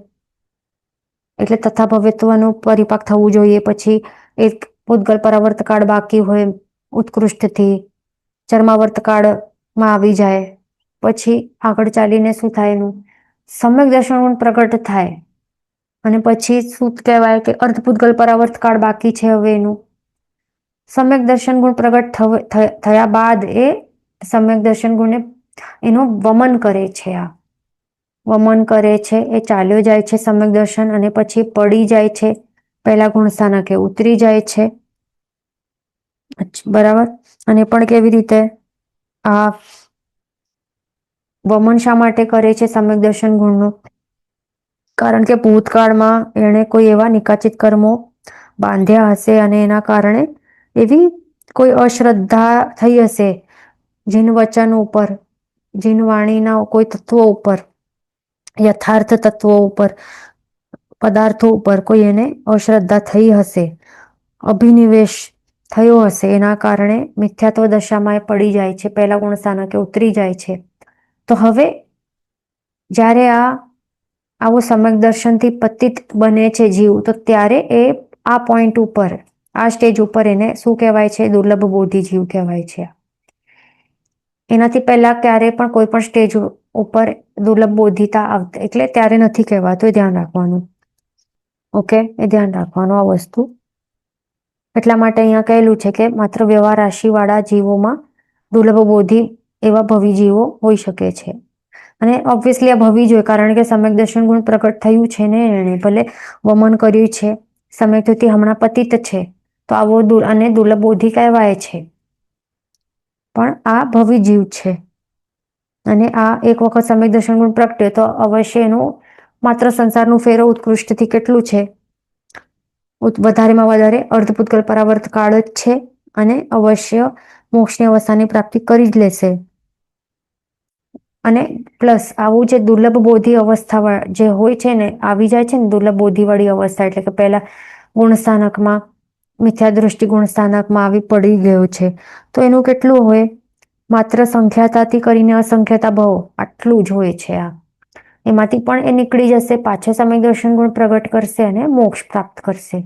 એટલે તથા ભવ્યત્વનું પરિપાક થવું જોઈએ. પછી એક પૂતગલ પરાવર્ત કાળ બાકી હોય ઉત્કૃષ્ટથી, ચર્માવર્ત કાળમાં આવી જાય. પછી આગળ ચાલીને શું થાય? એનું સમ્યક દર્શન ગુણ પ્રગટ થાય. અને પછી શું કહેવાય કે અર્ધપૂતગલ પરાવર્ત કાળ બાકી છે. હવે એનું સમ્યક દર્શન ગુણ પ્રગટ થયા બાદ એ સમ્યક દર્શન ગુણને એનું વમન કરે છે. આ વમન કરે છે, એ ચાલ્યો જાય છે સમ્યક દર્શન, અને પછી પડી જાય છે પહેલા ગુણસ્થાનકે, ઉતરી જાય છે. બરાબર. અને પણ કેવી રીતે? આ વમન શા માટે કરે છે સમ્યક દર્શન ગુણનું? કારણ કે ભૂતકાળમાં એણે કોઈ એવા નિકાચિત કર્મો બાંધ્યા હશે અને એના કારણે એવી કોઈ અશ્રદ્ધા થઈ હશે જીન વચન ઉપર, જીન વાણીના કોઈ તત્વો ઉપર, યથાર્થ તત્વો ઉપર, પદાર્થો ઉપર કોઈ એને અશ્રદ્ધા થઈ હશે, અભિનિવેશ થયો હશે, એના કારણે મિથ્યાત્વ દશામાં એ પડી જાય છે, પહેલા ગુણ સ્થાનકે ઉતરી જાય છે. તો હવે જ્યારે આવો સમ્યક દર્શનથી પતિત બને છે જીવ, તો ત્યારે એ આ પોઈન્ટ ઉપર, આ સ્ટેજ ઉપર એને શું કહેવાય છે? દુર્લભ બોધિ જીવ કહેવાય છે. એનાથી પહેલા ક્યારે પણ કોઈ પણ સ્ટેજ ઉપર દુર્લભ બોધિતા આવતી, એટલે ત્યારે નથી કહેવાતું, એ ધ્યાન રાખવાનું. ઓકે, એ ધ્યાન રાખવાનું આ વસ્તુ. એટલા માટે અહીંયા કહેલું છે કે માત્ર વ્યવહાર રાશિવાળા જીવોમાં દુર્લભ બોધિ એવા ભવી જીવો હોઈ શકે છે. અને ઓબ્વિયસલી આ ભવી જ હોય, કારણ કે સમ્યક દર્શન ગુણ પ્રગટ થયું છે ને, એણે ભલે વમન કર્યું છે, સમ્યકથી હમણાં પતિત છે, તો આવો અને દુર્લભ બોધિ કહેવાય છે. પણ આ ભવી જીવ છે અને આ એક વખત સમ્યક દર્શન ગુણ પ્રગટે તો અવશ્ય એનું માત્ર સંસારનું ફેરો ઉત્કૃષ્ટથી કેટલું છે? વધારેમાં વધારે અર્ધપૂતગલ પરાવર્ત કાળ જ છે અને અવશ્ય મોક્ષની અવસ્થાની પ્રાપ્તિ કરી જ લેશે. અને પ્લસ આવું જે દુર્લભ બોધિ અવસ્થા જે હોય છે ને, આવી જાય છે ને દુર્લભ બોધિવાળી અવસ્થા, એટલે કે પહેલા ગુણસ્થાનકમાં, મિથ્યા દૃષ્ટિ ગુણસ્થાનકમાં આવી પડી ગયો છે, તો એનું કેટલું હોય? માત્ર સંખ્યાતાથી કરીને અસંખ્યતા ભાવ, આટલું જ હોય છે. એમાંથી પણ એ નીકળી જશે, પાછો સમ્યક દર્શન ગુણ પ્રગટ કરશે અને મોક્ષ પ્રાપ્ત કરશે.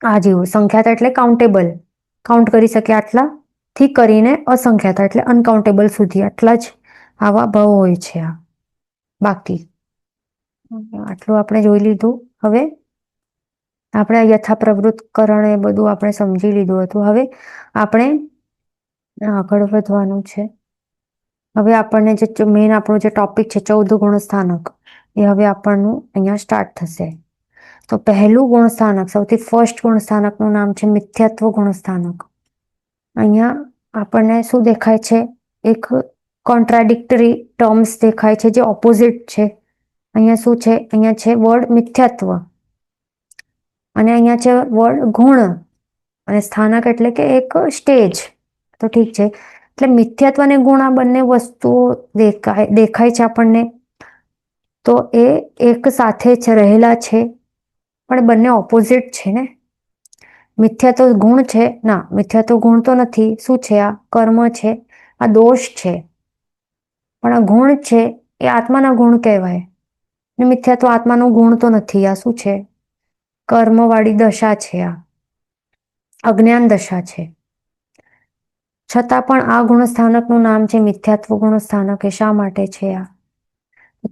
આ જેવું સંખ્યાતા એટલે કાઉન્ટેબલ, કાઉન્ટ કરી શકે આટલાથી કરીને અસંખ્યાતા એટલે અનકાઉન્ટેબલ સુધી, આટલા જ આવા ભાવ હોય છે. બાકી આટલું આપણે જોઈ લીધું. હવે આપણે યથાપ્રવૃત્તકરણ એ બધું આપણે સમજી લીધું હતું. હવે આપણે આગળ વધવાનું છે. હવે આપણને જે મેઇન આપણું જે ટોપિક છે 14 ગુણ સ્થાનક, એ હવે આપણનું અહીંયા સ્ટાર્ટ થશે. તો પહેલું ગુણ સ્થાનક, સૌથી ફર્સ્ટ ગુણ સ્થાનકનું નામ છે મિથ્યાત્વ ગુણ સ્થાનક. અહીંયા આપણને શું દેખાય છે? એક કોન્ટ્રાડિક્ટરી ટર્મ્સ દેખાય છે, જે ઓપોઝિટ છે. અહીંયા શું છે? અહીંયા છે વર્ડ મિથ્યાત્વ અને અહીંયા છે વર્ડ ગુણ, અને સ્થાનક એટલે કે એક સ્ટેજ. તો ઠીક છે, એટલે મિથ્યાત્વ અને ગુણ આ બંને વસ્તુઓ દેખાય છે આપણને. તો એ એક સાથે જ રહેલા છે, પણ બંને ઓપોઝિટ છે ને. મિથ્યાત્વ ગુણ છે? ના, મિથ્યાત્વ ગુણ તો નથી. શું છે? આ કર્મ છે, આ દોષ છે. પણ આ ગુણ છે એ આત્માના ગુણ કહેવાય, ને મિથ્યાત્વ આત્માનો ગુણ તો નથી. આ શું છે? કર્મવાળી દશા છે, આ અજ્ઞાન દશા છે. છતાં પણ આ ગુણ સ્થાનકનું નામ છે મિથ્યાત્વ ગુણ સ્થાનક. એ શા માટે છે આ?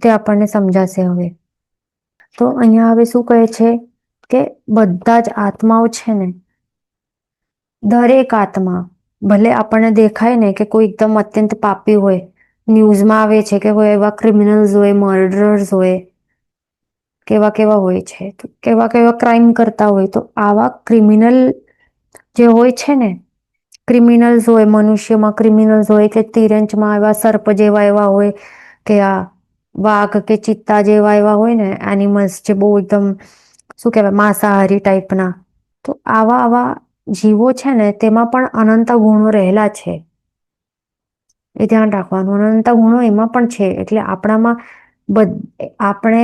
તે આપણને સમજાશે હવે. તો અહીંયા હવે શું કહે છે કે બધા જ આત્માઓ છે ને, દરેક આત્મા, ભલે આપણને દેખાય ને કે કોઈ એકદમ અત્યંત પાપી હોય, ન્યૂઝમાં આવે છે કે કોઈ એવા ક્રિમિનલ્સ હોય, મર્ડરર્સ હોય, કેવા કેવા હોય છે, તો કેવા કેવા ક્રાઇમ કરતા હોય, તો આવા ક્રિમિનલ જે હોય છે ને, ક્રિમિનલ્સ હોય, મનુષ્યમાં ક્રિમિનલ્સ હોય, કે તિરંજમાં એવા સર્પ જેવા એવા હોય, કે આ વાઘ કે ચિત્તા જેવા એવા હોય ને, એનિમલ્સ જે બહુ એકદમ શું કહેવાય માંસાહારી ટાઈપના, તો આવા આવા જીવો છે ને, તેમાં પણ અનંત ગુણો રહેલા છે. એ ધ્યાન રાખવાનું. અનંત ગુણો એમાં પણ છે. એટલે આપણામાં આપણે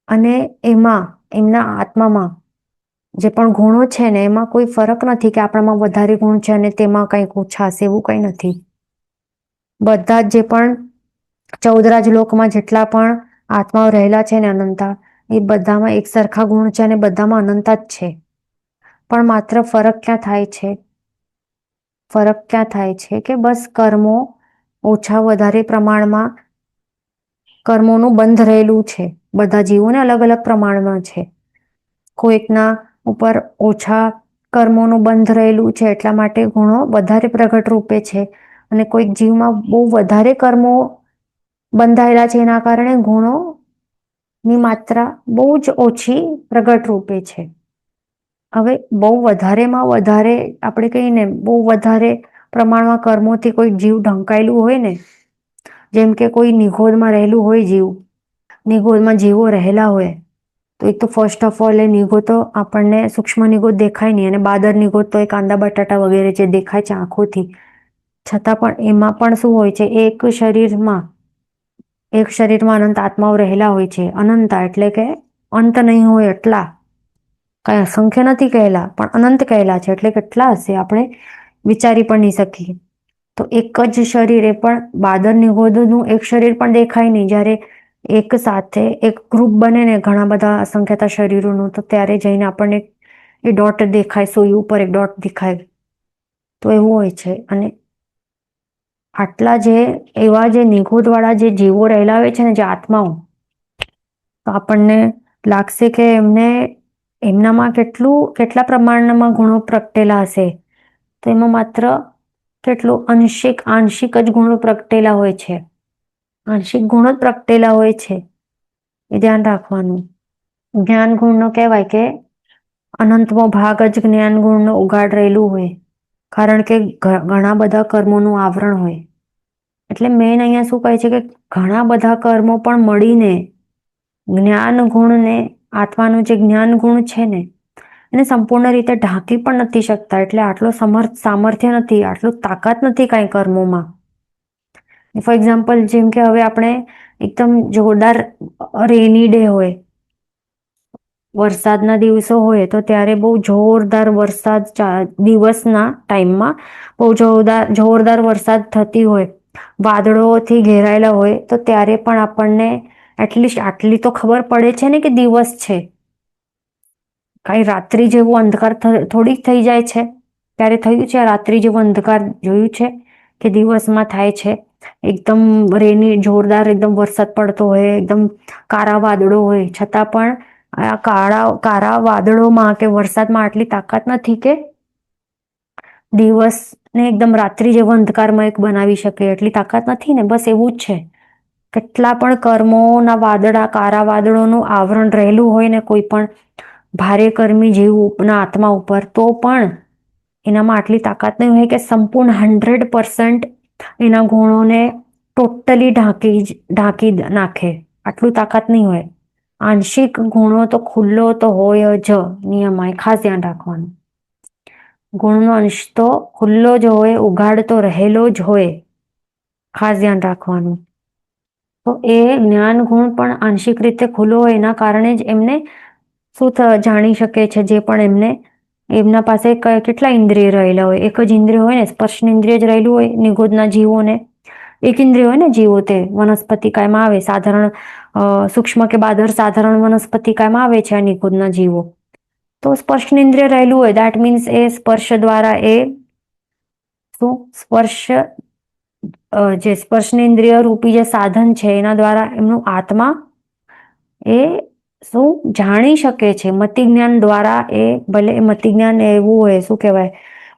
અને એમાં, એમના આત્મામાં જે પણ ગુણો છે ને, એમાં કોઈ ફરક નથી કે આપણામાં વધારે ગુણ છે અને તેમાં કંઈક ઓછા હશે, એવું કંઈ નથી. બધા જ જે પણ 14 લોકમાં જેટલા પણ આત્માઓ રહેલા છે ને અનંતા, એ બધામાં એક સરખા ગુણ છે અને બધામાં અનંતા જ છે. પણ માત્ર ફરક ક્યાં થાય છે? ફરક ક્યાં થાય છે કે બસ કર્મો ઓછા વધારે પ્રમાણમાં, કર્મોનું બંધ રહેલું છે. બધા જીવોને અલગ અલગ પ્રમાણમાં છે. કોઈકના ઉપર ઓછા કર્મોનું બંધ રહેલું છે, એટલા માટે ગુણો વધારે પ્રગટ રૂપે છે, અને કોઈક જીવમાં બહુ વધારે કર્મો બંધાયેલા છે, એના કારણે ગુણોની માત્રા બહુ જ ઓછી પ્રગટ રૂપે છે. હવે બહુ વધારેમાં વધારે આપણે કહીએ ને, બહુ વધારે પ્રમાણમાં કર્મોથી કોઈ જીવ ઢંકાયેલું હોય ને, જેમ કે કોઈ નિગોદમાં રહેલું હોય જીવ, નિગોદમાં જીવો રહેલા હોય, તો એક તો ફર્સ્ટ ઓફ ઓલ એ નિગોતો આપણને સૂક્ષ્મ નિગોત દેખાય નહીં, અને બાદર નિગોત તો એ કાંદા બટાટા વગેરે જે દેખાય છે આંખોથી, છતાં પણ એમાં પણ શું હોય છે, એક શરીરમાં અનંત આત્માઓ રહેલા હોય છે. અનંતા એટલે કે અંત નહીં હોય એટલા, કઈ અસંખ્ય નથી કહેલા પણ અનંત કહેલા છે. એટલે કેટલા હશે આપણે વિચારી પણ નહીં શકીએ. તો એક જ શરીર, એ પણ બાદર નિગોદનું એક શરીર પણ દેખાય નહીં. જ્યારે એક સાથે એક ગ્રુપ બને ને ઘણા બધા અસંખ્યતા શરીરોનું, તો ત્યારે જઈને આપણને એ ડોટ દેખાય, સોય ઉપર એક ડોટ દેખાય. તો એવું હોય છે. અને આટલા એવા જે નિગોદવાળા જે જીવો રહેલા હોય છે ને, જે આત્માઓ, તો આપણને લાગશે કે એમનામાં કેટલા પ્રમાણમાં ગુણો પ્રગટેલા હશે. તો એમાં માત્ર કેટલું આંશિક જ ગુણો પ્રગટેલા હોય છે. આંશિક ગુણો જ પ્રગટેલા હોય છે, એ ધ્યાન રાખવાનું. જ્ઞાન ગુણનો કહેવાય કે અનંતમો ભાગ જ જ્ઞાન ગુણનો ઉગાડ રહેલું હોય, કારણ કે ઘણા બધા કર્મોનું આવરણ હોય. એટલે મેન અહીંયા શું કહે છે કે ઘણા બધા કર્મો પણ મળીને જ્ઞાન ગુણને, આત્માનું જે જ્ઞાન ગુણ છે ને, એને સંપૂર્ણ રીતે ઢાંકી પણ નથી શકતા. એટલે આટલો સામર્થ્ય નથી, આટલું તાકાત નથી કાંઈ કર્મોમાં. ફોર એક્ઝામ્પલ, જેમ કે હવે આપણે એકદમ જોરદાર રેની ડે હોય, વરસાદના દિવસો હોય, તો ત્યારે બહુ જોરદાર વરસાદ, દિવસના ટાઈમમાં બહુ જોરદાર વરસાદ થતી હોય, વાદળોથી ઘેરાયેલા હોય, તો ત્યારે પણ આપણને એટલીસ્ટ આટલી તો ખબર પડે છે ને કે દિવસ છે. કાંઈ રાત્રિ જેવો અંધકાર થોડીક થઈ જાય છે. ત્યારે થયું છે રાત્રિ જેવો અંધકાર, જોયું છે કે દિવસમાં થાય છે. એકદમ રેની જોરદાર એકદમ વરસાદ પડતો હોય, એકદમ કાળા વાદળો હોય, છતાં પણ આ કાળા વાદળોમાં કે વરસાદમાં આટલી તાકાત નથી કે દિવસને એકદમ રાત્રિ જેવો અંધકારમાં એક બનાવી શકે. એટલી તાકાત નથી ને. બસ એવું જ છે. કેટલા પણ કર્મોના કાળા વાદળોનું આવરણ રહેલું હોય ને કોઈ પણ ભારે કર્મી જીવના આત્મા ઉપર, તો પણ એનામાં આટલી તાકાત નહીં હોય કે સંપૂર્ણ 100% એના ગુણોને ટોટલી ઢાંકી નાખે. આટલું તાકાત નહીં હોય. આંશિક ગુણો તો ખુલ્લો તો હોય જ. નિયમ આ ખાસ ધ્યાન રાખવાનું. ગુણનો અંશ તો ખુલ્લો જ હોય, ઉઘાડ તો રહેલો જ હોય. ખાસ ધ્યાન રાખવાનું. તો એ જ્ઞાન ગુણ પણ આંશિક રીતે ખુલ્લો હોય, એના કારણે જ એમને જાણી શકે છે. જે પણ એમના પાસે કેટલા ઇન્દ્રિય રહેલા હોય. એક જ ઇન્દ્રિય હોય ને, સ્પર્શન ઇન્દ્રિય જ રહેલું હોય નિગોદના જીવોને. એક ઇન્દ્રિય હોય ને જીવો, તે વનસ્પતિ કાયમાં આવે, સાધારણ સૂક્ષ્મ કે બાદર સાધારણ વનસ્પતિ કાયમાં આવે છે આ નિગોદના જીવો. તો સ્પર્શન ઇન્દ્રિય રહેલું હોય, દેટ મીન્સ એ સ્પર્શ દ્વારા જે સ્પર્શનેન્દ્રિય રૂપી જે સાધન છે, એના દ્વારા એમનું આત્મા જાણી શકે છે. મતિ જ્ઞાન દ્વારા ભલે મતિ જ્ઞાન એવું હોય, શું કહેવાય,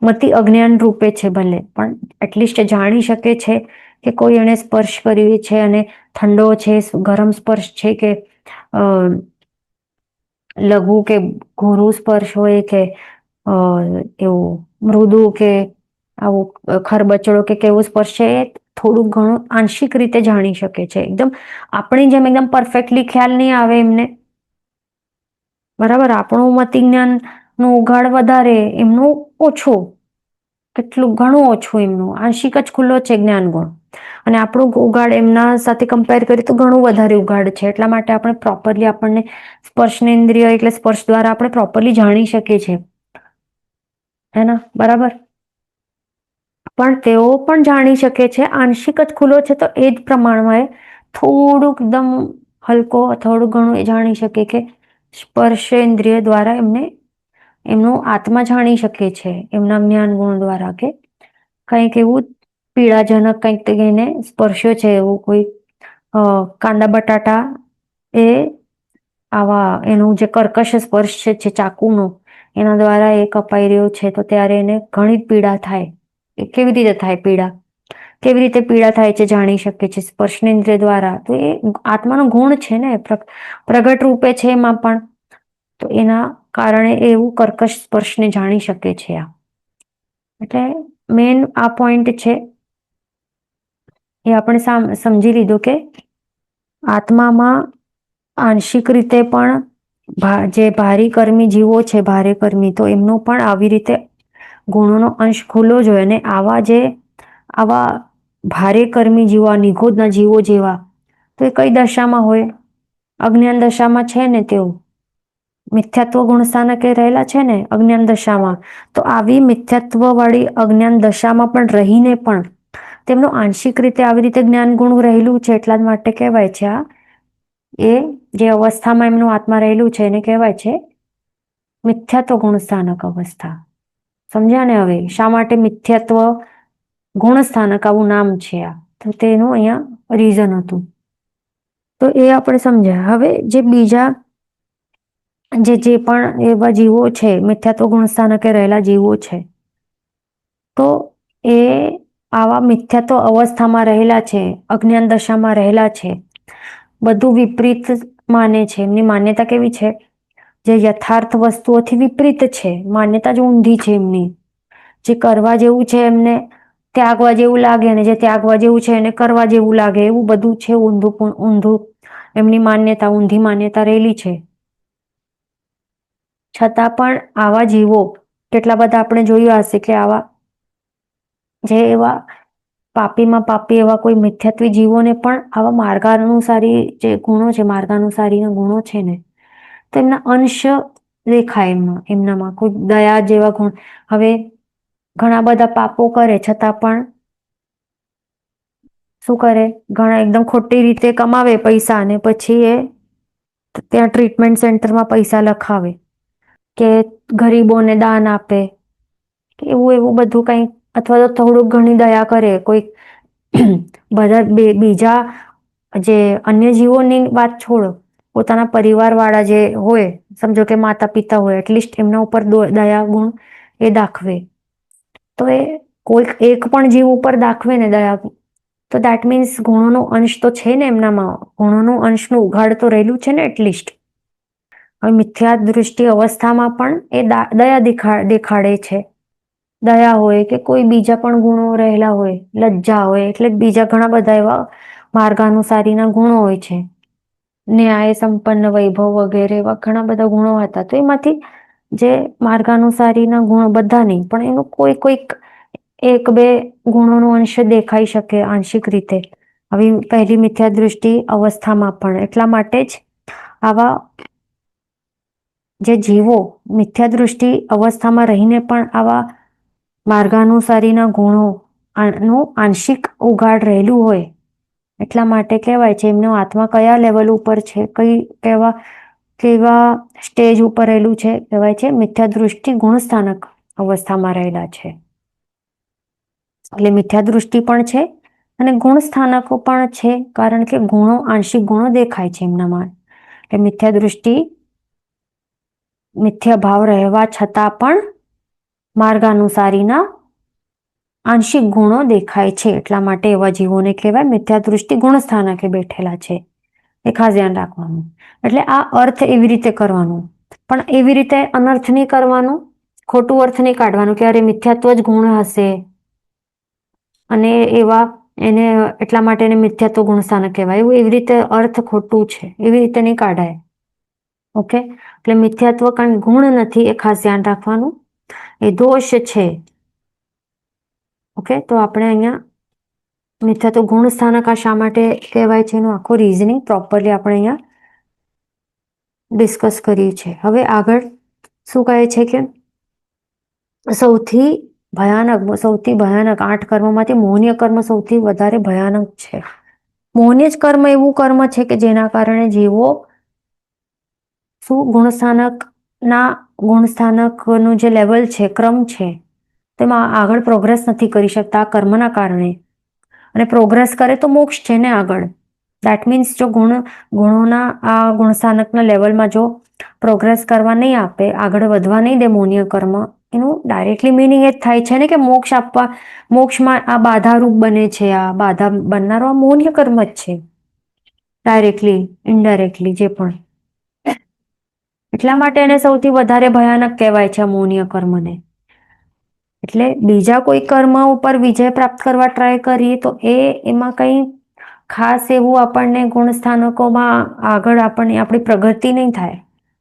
મતિ અજ્ઞાન રૂપે છે ભલે, પણ એટલીસ્ટ જાણી શકે છે કે કોઈ એને સ્પર્શ કર્યો છે, અને ઠંડો છે, ગરમ સ્પર્શ છે, કે લઘુ કે ઘોરું સ્પર્શ હોય, કે એવું મૃદુ કે આવું ખરબચડો કે કેવો સ્પર્શ છે, એ થોડું ઘણું આંશિક રીતે જાણી શકે છે. એકદમ આપણી જેમ એકદમ પરફેક્ટલી ખ્યાલ નહીં આવે એમને, બરાબર. આપણું મતિ જ્ઞાનનું ઉઘાડ વધારે, એમનું ઓછું, કેટલું ઘણું ઓછું. એમનું આંશિક જ ખુલ્લો છે જ્ઞાન ગુણ, અને આપણું ઉઘાડ એમના સાથે કમ્પેર કરીએ તો ઘણું વધારે ઉઘાડ છે. એટલા માટે આપણે પ્રોપરલી આપણને સ્પર્શનેન્દ્રિય એટલે સ્પર્શ દ્વારા આપણે પ્રોપરલી જાણી શકીએ છીએ, હે ના, બરાબર. પણ તેઓ પણ જાણી શકે છે, આંશિક જ ખુલ્લો છે, તો એ જ પ્રમાણમાં થોડુંક એકદમ હલકો થોડું ઘણું એ જાણી શકે કે સ્પર્શેન્દ્રિય દ્વારા એમનું આત્મા જાણી શકે છે, એમના જ્ઞાન ગુણ દ્વારા, કે કંઈક એવું પીડાજનક કંઈક એને સ્પર્શ્યો છે, એવું કોઈ કાંદા બટાટા એનું જે કર્કશ સ્પર્શ છે ચાકુનો, એના દ્વારા એ કપાઈ રહ્યો છે, તો ત્યારે એને ઘણી પીડા થાય. એ કેવી રીતે થાય પીડા? કેવી રીતે પીડા થાય છે જાણી શકે છે સ્પર્શનેન્દ્રિય દ્વારા. તો એ આત્માનો ગુણ છે ને, પ્રગટ રૂપે છે એમાં પણ. તો એના કારણે એવું કર્કશ સ્પર્શને જાણી શકે છે. એટલે મેન આ પોઈન્ટ છે, એ આપણે સમજી લીધું કે આત્મામાં આંશિક રીતે પણ જે ભારી કર્મી જીવો છે, ભારે કર્મી, તો એમનો પણ આવી રીતે ગુણોનો અંશ ખુલ્લો જ હોય. અને આવા ભારે કર્મી જીવો, નિગોદના જીવો જેવા, તો એ કઈ દશામાં હોય? અજ્ઞાન દશામાં છે ને તેઓ મિથ્યાત્વ ગુણ સ્થાનકે રહેલા છે ને અજ્ઞાન દશામાં. તો આવી મિથ્યાત્વ વાળી અજ્ઞાન દશામાં પણ રહીને પણ તેમનું આંશિક રીતે આવી રીતે જ્ઞાન ગુણ રહેલું છે. એટલા જ માટે કહેવાય છે એ જે અવસ્થામાં એમનું આત્મા રહેલું છે એને કહેવાય છે મિથ્યાત્વ ગુણ સ્થાનક અવસ્થા. સમજ્યા ને? હવે શા માટે મિથ્યાત્વ ગુણ સ્થાનક આવું નામ છે? આ તો તેનું અહીંયા રીઝન હતું, તો એ આપણે સમજ્યા. હવે જે બીજા જે પણ એવા જીવો છે, મિથ્યાત્વ ગુણ સ્થાનકે રહેલા જીવો છે, તો એ આવા મિથ્યાત્વ અવસ્થામાં રહેલા છે, અજ્ઞાન દશામાં રહેલા છે, બધું વિપરીત માને છે. એમની માન્યતા કેવી છે? જે યથાર્થ વસ્તુઓથી વિપરીત છે. માન્યતા જ ઊંધી છે એમની. જે કરવા જેવું છે એમને ત્યાગવા જેવું લાગે, અને જે ત્યાગવા જેવું છે એને કરવા જેવું લાગે, એવું બધું છે. ઊંધું એમની માન્યતા, ઊંધી માન્યતા રહેલી છે. છતાં પણ આવા જીવો કેટલા બધા આપણે જોયા હશે કે આવા જે એવા પાપીમાં પાપી એવા કોઈ મિથ્યાત્વી જીવોને પણ આવા માર્ગાનુસારી જે ગુણો છે, માર્ગાનુસારીના ગુણો છે ને, તો એમના અંશ દેખાય એમનામાં કોઈ દયા જેવા ગુણ. હવે ઘણા બધા પાપો કરે છતાં પણ શું કરે? ઘણા એકદમ ખોટી રીતે કમાવે પૈસા, અને પછી એ ત્યાં ટ્રીટમેન્ટ સેન્ટરમાં પૈસા લખાવે કે ગરીબોને દાન આપે કે એવું બધું કંઈ, અથવા તો થોડુંક ઘણી દયા કરે કોઈ બધા બીજા જે અન્ય જીવોની વાત છોડો, પોતાના પરિવાર વાળા જે હોય, સમજો કે માતા પિતા હોય, એટલીસ્ટ એમના ઉપર દયા ગુણ એ દાખવે. તો એ કોઈક એક પણ જીવ ઉપર દાખવે ને દયા, તો દેટ મીન્સ ગુણોનો અંશ તો છે ને એમનામાં, ગુણોનો અંશનું ઉઘાડ તો રહેલું છે ને એટલીસ્ટ. હવે મિથ્યા દૃષ્ટિ અવસ્થામાં પણ એ દયા દેખાડે છે. દયા હોય કે કોઈ બીજા પણ ગુણો રહેલા હોય, લજ્જા હોય, એટલે બીજા ઘણા બધા એવા માર્ગાનુસારીના ગુણો હોય છે. ન્યાય સંપન્ન, વૈભવ વગેરે એવા ઘણા બધા ગુણો હતા. તો એમાંથી જે માર્ગાનુસારીના ગુણો, બધા નહીં પણ એનું કોઈક એક બે ગુણોનો અંશ દેખાઈ શકે આંશિક રીતે આવી પહેલી મિથ્યા દૃષ્ટિ અવસ્થામાં પણ. એટલા માટે જ આવા જે જીવો મિથ્યા દૃષ્ટિ અવસ્થામાં રહીને પણ આવા માર્ગાનુસારીના ગુણોનું આંશિક ઉઘાડ રહેલું હોય, એટલા માટે કહેવાય છે એમનો આત્મા કયા લેવલ ઉપર છે, કેવા સ્ટેજ ઉપર રહેલું છે, કહેવાય છે મિથ્યા દૃષ્ટિ ગુણસ્થાનક અવસ્થામાં રહેલા છે. એટલે મિથ્યા દૃષ્ટિ પણ છે અને ગુણ સ્થાનકો પણ છે, કારણ કે ગુણો, આંશિક ગુણો દેખાય છે એમનામાં. એટલે મિથ્યા દૃષ્ટિ, મિથ્યા ભાવ રહેવા છતાં પણ માર્ગાનુસારીના આંશિક ગુણો દેખાય છે. એટલા માટે એવા જીવોને કહેવાય મિથ્યા દૃષ્ટિ ગુણ સ્થાનકે બેઠેલા છે. એ ખાસ ધ્યાન રાખવાનું. એટલે આ અર્થ એવી રીતે કરવાનું, પણ એવી રીતે અનર્થ નહીં કરવાનું, ખોટું અર્થ નહીં કાઢવાનું કે અરે મિથ્યાત્વ જ ગુણ હશે અને એને એટલા માટે એને મિથ્યાત્વ ગુણ સ્થાનક કહેવાય, એવું એવી રીતે અર્થ ખોટું છે, એવી રીતે નહીં કાઢાય. ઓકે? એટલે મિથ્યાત્વ કંઈ ગુણ નથી, એ ખાસ ધ્યાન રાખવાનું, એ દોષ છે. ઓકે? તો આપણે અહીંયા મિથ્યાત્વ ગુણ સ્થાનક આ શા માટે કહેવાય છે એનું આખું રીઝનિંગ પ્રોપરલી આપણે અહીંયા ડિસ્કસ કર્યું છે. હવે આગળ શું કહે છે કે સૌથી ભયાનક 8 કર્મમાંથી મૌન્ય કર્મ સૌથી વધારે ભયાનક છે. મૌન્ય જ કર્મ એવું કર્મ છે કે જેના કારણે જીવો ગુણસ્થાનકનું જે લેવલ છે, ક્રમ છે, તેમાં આગળ પ્રોગ્રેસ નથી કરી શકતા આ કર્મના કારણે. અને પ્રોગ્રેસ કરે તો મોક્ષ છે ને આગળ. દેટ મીન્સ જો ગુણોના આ ગુણસ્થાનકના લેવલમાં જો પ્રોગ્રેસ કરવા નહીં આપે, આગળ વધવા નહીં દે મૌન્ય કર્મ, એનું ડાયરેક્ટલી મિનિંગ એ જ થાય છે ને કે મોક્ષમાં આ બાધારૂપ બને છે. આ બાધા બનનારો આ મૌન્ય કર્મ જ છે, ડાયરેક્ટલી ઇનડાયરેક્ટલી જે પણ. એટલા માટે એને સૌથી વધારે ભયાનક કહેવાય છે મૌન્ય કર્મને. એટલે બીજા કોઈ કર્મ ઉપર વિજય પ્રાપ્ત કરવા ટ્રાય કરીએ તો એમાં કંઈ ખાસ એવું આપણને ગુણ સ્થાનકોમાં આગળ આપણી પ્રગતિ નહીં થાય.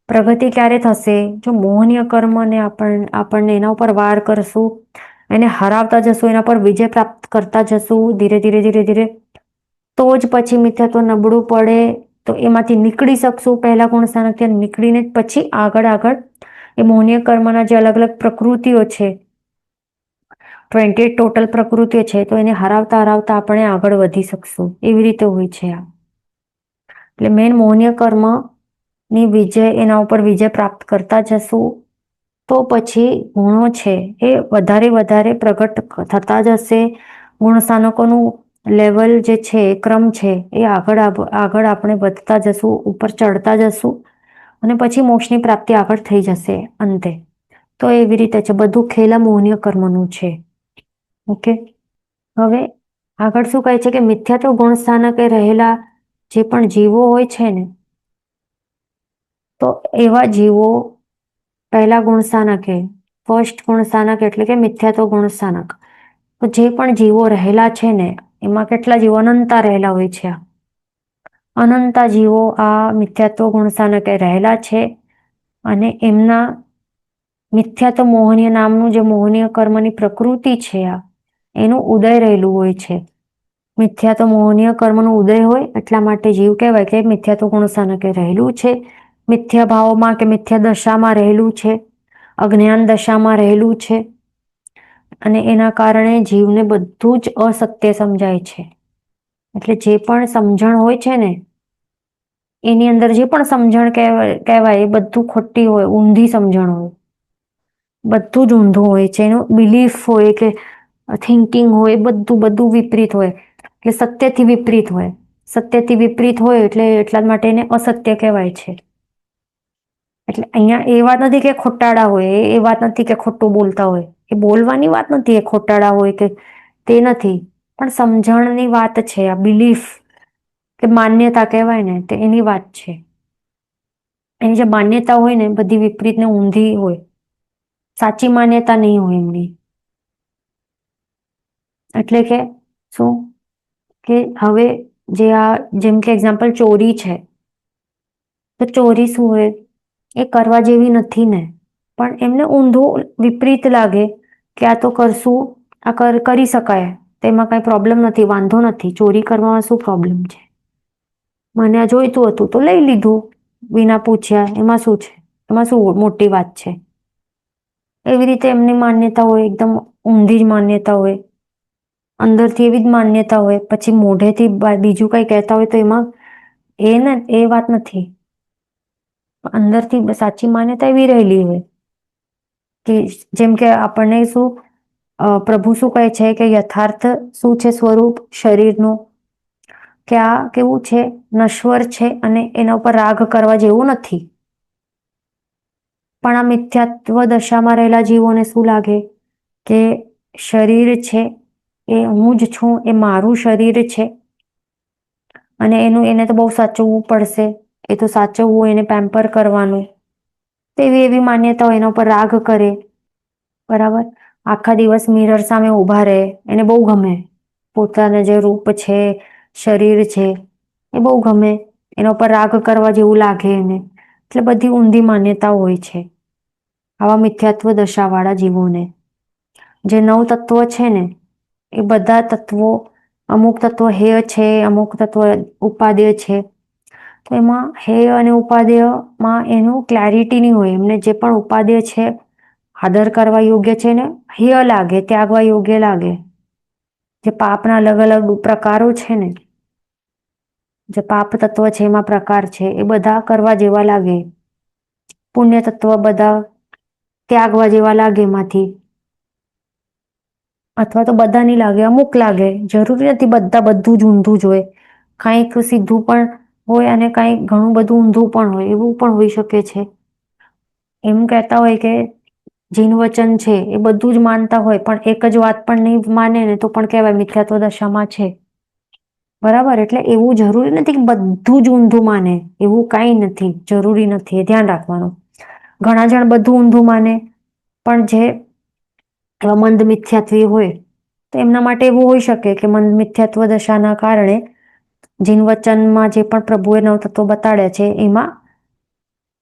પ્રગતિ ક્યારે થશે? જો મોહનીય કર્મને આપણને એના ઉપર વાર કરશું, એને હરાવતા જશું, એના પર વિજય પ્રાપ્ત કરતા જશું ધીરે ધીરે ધીરે ધીરે, તો જ પછી મિથ્યાત્વ નબળું પડે તો એમાંથી નીકળી શકશું. પહેલા ગુણ સ્થાનકથી નીકળીને પછી આગળ આગળ એ મોહનીય કર્મના જે અલગ અલગ પ્રકૃતિઓ છે, 28 ટોટલ પ્રકૃતિઓ છે, તો એને હરાવતા હરાવતા આપણે આગળ વધી શકશું. એવી રીતે હોય છે આ. એટલે મેન મોહનીય કર્મ ની વિજય, એના ઉપર વિજય પ્રાપ્ત કરતા જશું તો પછી ગુણો છે એ વધારે વધારે પ્રગટ થતા જશે. ગુણ સ્થાનકોનું લેવલ જે છે, ક્રમ છે, એ આગળ આગળ આપણે વધતા જશું, ઉપર ચડતા જશું અને પછી મોક્ષની પ્રાપ્તિ આગળ થઈ જશે અંતે. તો એવી રીતે છે, બધું ખેલા મોહનીય કર્મનું છે. ઓકે, હવે આગળ શું કહે છે કે મિથ્યાત્વ ગુણ સ્થાનકે રહેલા જે પણ જીવો હોય છે ને, તો એવા જીવો પહેલા ગુણ સ્થાનકે, ફર્સ્ટ ગુણ સ્થાનક એટલે કે મિથ્યાત્વ ગુણ સ્થાનક, તો જે પણ જીવો રહેલા છે ને, એમાં કેટલા જીવો અનંતા રહેલા હોય છે. અનંતા જીવો આ મિથ્યાત્વ ગુણ સ્થાનકે રહેલા છે અને એમના મિથ્યાત્વ મોહનીય નામનું જે મોહનીય કર્મની પ્રકૃતિ છે, આ એનું ઉદય રહેલું હોય છે. મિથ્યાત્વ મોહનીય કર્મનું ઉદય હોય એટલા માટે જીવ કહેવાય કે મિથ્યાત્વ ગુણ સ્થાનકે રહેલું છે, મિથ્યા ભાવમાં કે મિથ્યા દશામાં રહેલું છે, અજ્ઞાન દશામાં રહેલું છે અને એના કારણે જીવને બધું જ અસત્ય સમજાય છે. એટલે જે પણ સમજણ હોય છે ને, એની અંદર જે પણ સમજણ કહેવાય એ બધું ખોટી હોય, ઊંધી સમજણ હોય, બધું જ ઊંધું હોય છે. એનું બિલીફ હોય કે થિંકિંગ હોય, બધું બધું વિપરીત હોય. એટલે સત્યથી વિપરીત હોય. સત્યથી વિપરીત હોય એટલે એટલા માટે એને અસત્ય કહેવાય છે. એટલે અહીંયા એ વાત નથી કે ખોટાડા હોય, એ વાત નથી કે ખોટું બોલતા હોય, એ બોલવાની વાત નથી, એ ખોટાડા હોય કે તે નથી, પણ સમજણની વાત છે. આ બિલીફ કે માન્યતા કહેવાય ને, તે એની વાત છે. એની જે માન્યતા હોય ને બધી વિપરીત ને ઊંધી હોય, સાચી માન્યતા નહીં હોય એમની. એટલે કે શું કે હવે જે આ જેમ કે એક્ઝામ્પલ ચોરી છે, તો ચોરી શું હોય, એ કરવા જેવી નથી ને, પણ એમને ઊંધું વિપરીત લાગે કે આ તો કરશું, આ કરી શકાય, તેમાં કઈ પ્રોબ્લેમ નથી, વાંધો નથી, ચોરી કરવામાં શું પ્રોબ્લેમ છે, મને આ જોઈતું હતું તો લઈ લીધું વિના પૂછ્યા, એમાં શું છે, એમાં શું મોટી વાત છે. એવી રીતે એમની માન્યતા હોય, એકદમ ઊંધી જ માન્યતા હોય, અંદરથી એવી જ માન્યતા હોય, પછી મોઢેથી બીજું કઈ કહેતા હોય તો એમાં એ વાત નથી. અંદરથી સાચી માન્યતા એવી રહેલી હોય કે જેમ કે આપણને શું પ્રભુ શું કહે છે કે યથાર્થ શું છે, સ્વરૂપ શરીરનું, કે આ કેવું છે, નશ્વર છે અને એના ઉપર રાગ કરવા જેવું નથી. પણ આ મિથ્યાત્વ દશામાં રહેલા જીવોને શું લાગે કે શરીર છે એ હું જ છું, એ મારું શરીર છે અને એને તો બહુ સાચવવું પડશે, એ તો સાચવવું, એને પેમ્પર કરવાનું, તેવી એવી માન્યતાઓ એના ઉપર રાગ કરે. બરાબર, આખા દિવસ મિરર સામે ઊભા રહે, એને બહુ ગમે પોતાના જે રૂપ છે, શરીર છે, એ બહુ ગમે, એના ઉપર રાગ કરવા જેવું લાગે એને. એટલે બધી ઊંધી માન્યતાઓ હોય છે આવા મિથ્યાત્વ દશાવાળા જીવોને. જે નવ તત્વો છે ને, એ બધા તત્વો, અમુક તત્વો હેય છે, અમુક તત્વો ઉપાદેય છે, તો એમાં હેય અને ઉપાદેયમાં એનું ક્લેરિટી નહીં હોય. એમને જે પણ ઉપાદેય છે આદર કરવા યોગ્ય છે ને હેય લાગે, ત્યાગવા યોગ્ય લાગે. જે પાપના અલગ અલગ પ્રકારો છે ને, જે પાપ તત્વ છે એમાં પ્રકાર છે, એ બધા કરવા જેવા લાગે. પુણ્ય તત્વ બધા ત્યાગવા જેવા લાગે એમાંથી, અથવા તો બધા નહીં લાગે, અમુક લાગે. જરૂરી નથી બધા બધું જ ઊંધું જ હોય, કાંઈક સીધું પણ હોય અને કાંઈક ઘણું બધું ઊંધું પણ હોય, એવું પણ હોઈ શકે છે. એમ કહેતા હોય કે જીન વચન છે એ બધું જ માનતા હોય, પણ એક જ વાત પણ નહીં માને ને તો પણ કહેવાય મિથ્યાત્વ દશામાં છે. બરાબર, એટલે એવું જરૂરી નથી કે બધું જ ઊંધું માને, એવું કાંઈ નથી, જરૂરી નથી, એ ધ્યાન રાખવાનું. ઘણા જણ બધું ઊંધું માને, પણ જે મંદ મિથ્યાત્વી હોય તો એમના માટે એવું હોઈ શકે કે મંદ મિથ્યાત્વ દશાના કારણે જીન વચનમાં જે પણ પ્રભુએ નવ તત્વો બતાડ્યા છે એમાં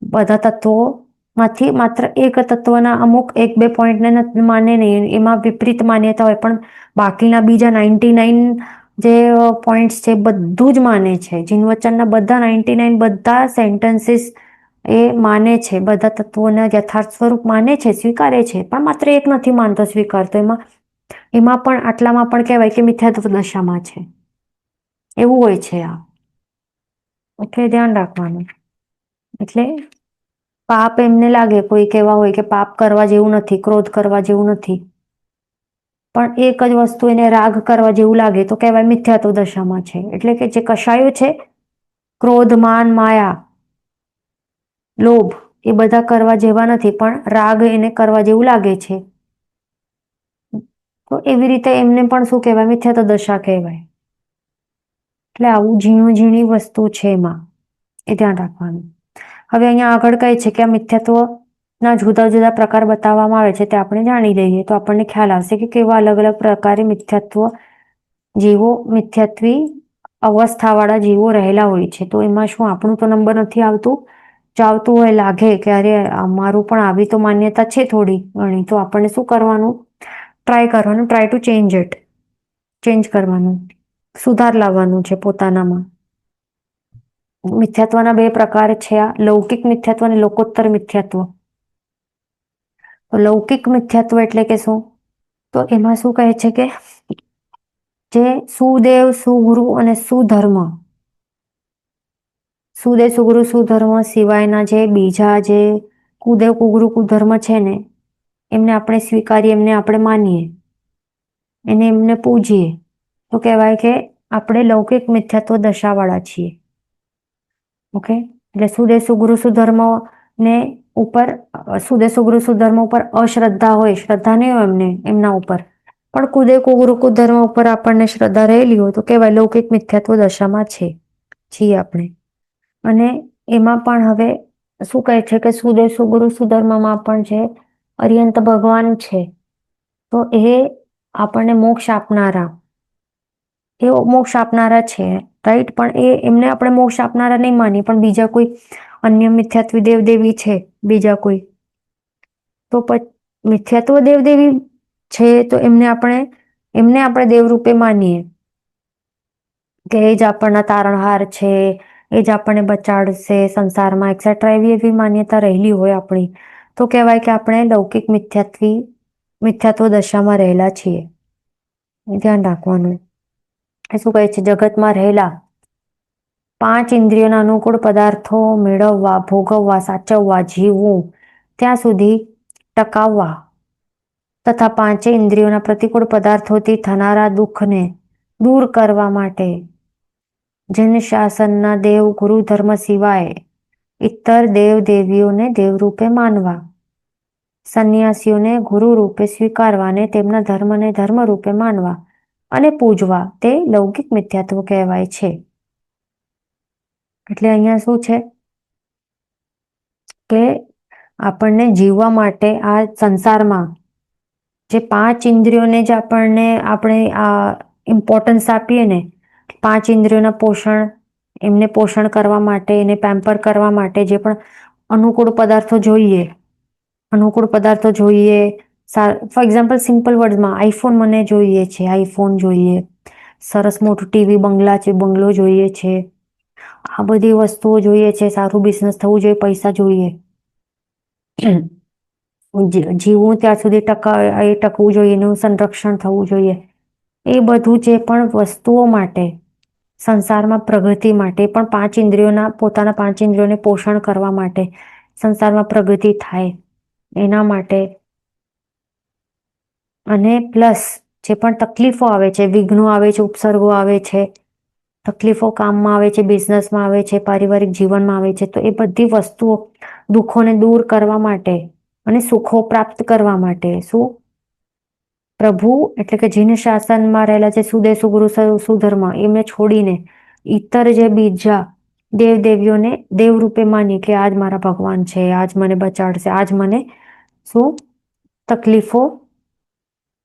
બધા તત્વોમાંથી માત્ર એક તત્વના અમુક 1-2 પોઈન્ટને માને નહીં, એમાં વિપરીત માન્યતા હોય, પણ બાકીના બીજા 99 જે પોઈન્ટ્સ છે બધું જ માને છે. જીનવચનના બધા 99 બધા સેન્ટેન્સીસ એ માને છે, બધા તત્વોના યથાર્થ સ્વરૂપ માને છે, સ્વીકારે છે, પણ માત્ર એક નથી માનતો, સ્વીકારતો. એમાં પણ આટલામાં પણ કહેવાય કે મિથ્યાત્વ દશામાં છે. એવું હોય છે આ. એટલે ધ્યાન રાખવાનું. એટલે પાપ એમને લાગે, કોઈ કહેવા હોય કે પાપ કરવા જેવું નથી, ક્રોધ કરવા જેવું નથી, પણ એક જ વસ્તુ એને રાગ કરવા જેવું લાગે તો કહેવાય મિથ્યાત્વ દશામાં છે. એટલે કે જે કશાયો છે, ક્રોધ, માન, માયા, લોભ, એ બધા કરવા જેવા નથી, પણ રાગ એને કરવા જેવું લાગે છે, તો એવી રીતે એમને પણ શું કહેવાય? મિથ્યાત્વ દશા કહેવાય. એટલે આવું ઝીણું ઝીણી વસ્તુ છે એમાં, એ ધ્યાન રાખવાનું. હવે અહીંયા આગળ કહે છે કે આ મિથ્યાત્વના જુદા જુદા પ્રકાર બતાવવામાં આવે છે, તે આપણે જાણી લઈએ તો આપણને ખ્યાલ આવશે કે કેવા અલગ અલગ પ્રકારે મિથ્યાત્વી અવસ્થાવાળા જીવો રહેલા હોય છે. તો એમાં શું આપણું તો નંબર નથી આવતું? જો આવતું હોય, લાગે કે અરે અમારું પણ આવી તો માન્યતા છે થોડી ઘણી, તો આપણને શું કરવાનું? ટ્રાય કરવાનું, ટ્રાય ટુ ચેન્જ કરવાનું, સુધાર લાવવાનું છે પોતાનામાં. મિથ્યાત્વના 2 પ્રકાર છે, આ લૌકિક મિથ્યાત્વ અને લોકોત્તર મિથ્યાત્વ. તો લૌકિક મિથ્યાત્વ એટલે કે શું? તો એમાં શું કહે છે કે જે સુદેવ, સુગુરુ અને સુધર્મ, સુદેવ, સુગુરુ, સુધર્મ સિવાયના જે બીજા જે કુદેવ, કુગુરુ, કુધર્મ છે ને, એમને આપણે સ્વીકારીએ, એમને આપણે માનીએ, એમને પૂજીએ, તો કહેવાય કે આપણે લૌકિક મિથ્યાત્વ દશાવાળા છીએ. ઓકે, એટલે સુદેવ, સુગુરુ, સુધર્મ ને ઉપર, સુદેવ, સુગુરુ, સુધર્મ ઉપર અશ્રદ્ધા હોય, શ્રદ્ધા નહીં હોય એમના ઉપર, પણ કુદેવ, કુગુરુ, કુધર્મ ઉપર આપણને શ્રદ્ધા રહેલી હોય તો કહેવાય લૌકિક મિથ્યાત્વ દશામાં છીએ આપણે. અને એમાં પણ હવે શું કહે છે કે સુદેવ, સુગુરુ, સુધર્મમાં પણ જે અરિહંત ભગવાન છે, તો એ આપણને મોક્ષ આપનારા છે, રાઈટ? પણ એમને આપણે મોક્ષ આપનારા નહીં માનીએ, પણ બીજા કોઈ અન્ય મિથ્યાત્વી દેવદેવી છે, બીજા કોઈ, તો મિથ્યાત્વ દેવદેવી છે, તો એમને આપણે દેવરૂપે માનીએ કે એ જ આપણના તારણહાર છે, એ જ આપણને બચાડશે સંસારમાં, એક્સેટ્રા. એવી માન્યતા રહેલી હોય આપણી, તો કહેવાય કે આપણે લૌકિક મિથ્યાત્વ દશામાં રહેલા છીએ. ધ્યાન રાખવાનું. એ શું કહે છે? જગતમાં રહેલા 5 ઇન્દ્રિયોના અનુકૂળ પદાર્થો મેળવવા, ભોગવવા, સાચવવા, જીવવું, ત્યાં સુધી ટકાવવા તથા 5 ઇન્દ્રિયોના પ્રતિકૂળ પદાર્થોથી થનારા દુઃખને દૂર કરવા માટે જન શાસનના દેવ ગુરુ ધર્મ સિવાય ઇતર દેવ દેવીઓને દેવરૂપે માનવા, સંન્યાસીઓને ગુરુ રૂપે સ્વીકારવા અને તેમના ધર્મને ધર્મ રૂપે માનવા અને પૂજવા, તે લૌકિક મિથ્યાત્વ કહેવાય છે. એટલે અહીંયા શું છે કે આપણને જીવવા માટે આ સંસારમાં જે 5 ઇન્દ્રિયોને જ આપણે આ ઇમ્પોર્ટન્સ આપીએ ને, 5 ઇન્દ્રિયોના એમને પોષણ કરવા માટે, એને પેમ્પર કરવા માટે જે પણ અનુકૂળ પદાર્થો જોઈએ, ફોર એક્ઝામ્પલ સિમ્પલ વર્ડમાં આઈફોન મને જોઈએ છે, આઈફોન જોઈએ, સરસ મોટું ટીવી, બંગલો જોઈએ છે, આ બધી વસ્તુઓ જોઈએ છે, સારું બિઝનેસ થવું જોઈએ, પૈસા જોઈએ, જીવવું ત્યાં સુધી ટકવું જોઈએ, એનું સંરક્ષણ થવું જોઈએ. એ બધું જે પણ વસ્તુઓ માટે, સંસારમાં પ્રગતિ માટે, પણ પોતાના 5 ઇન્દ્રિયોને પોષણ કરવા માટે, સંસારમાં પ્રગતિ થાય એના માટે, અને પ્લસ જે પણ તકલીફો આવે છે, વિઘ્નો આવે છે, ઉપસર્ગો આવે છે, તકલીફો કામમાં આવે છે, બિઝનેસમાં આવે છે, પારિવારિક જીવનમાં આવે છે, તો એ બધી વસ્તુઓ દુઃખોને દૂર કરવા માટે અને સુખો પ્રાપ્ત કરવા માટે શું પ્રભુ એટલે કે જીન શાસનમાં રહેલા જે સુદેવ, સુગુરુ, સુધર્મ, એમને છોડીને ઇતર જે બીજા દેવદેવીઓને દેવરૂપે માની કે આજ મારા ભગવાન છે, આજ મને બચાડશે, આજ મને શું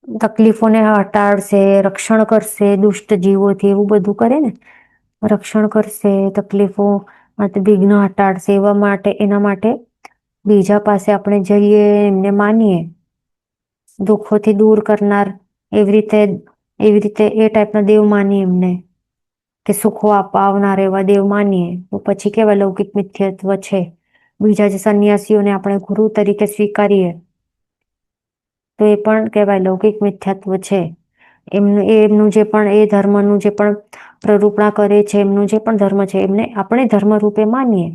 તકલીફોને હટાડશે, રક્ષણ કરશે દુષ્ટ જીવોથી, એવું બધું કરે ને, રક્ષણ કરશે, તકલીફો માટે વિઘ્ન હટાડશે એના માટે બીજા પાસે આપણે જઈએ, એમને માનીએ, દુઃખોથી દૂર કરનાર, એવી રીતે એ ટાઈપના દેવ માનીએ એમને, કે સુખો આવનાર એવા દેવ માનીએ, તો પછી કેવા લૌકિક મિથ્યત્વ છે. બીજા જે સંન્યાસીઓને આપણે ગુરુ તરીકે સ્વીકારીએ તો એ પણ કહેવાય લૌકિક મિથ્યાત્વ છે. એમનું જે પણ એ ધર્મનું જે પણ પ્રરૂપણા કરે છે, એમનું જે પણ ધર્મ છે, એમને આપણે ધર્મ રૂપે માનીએ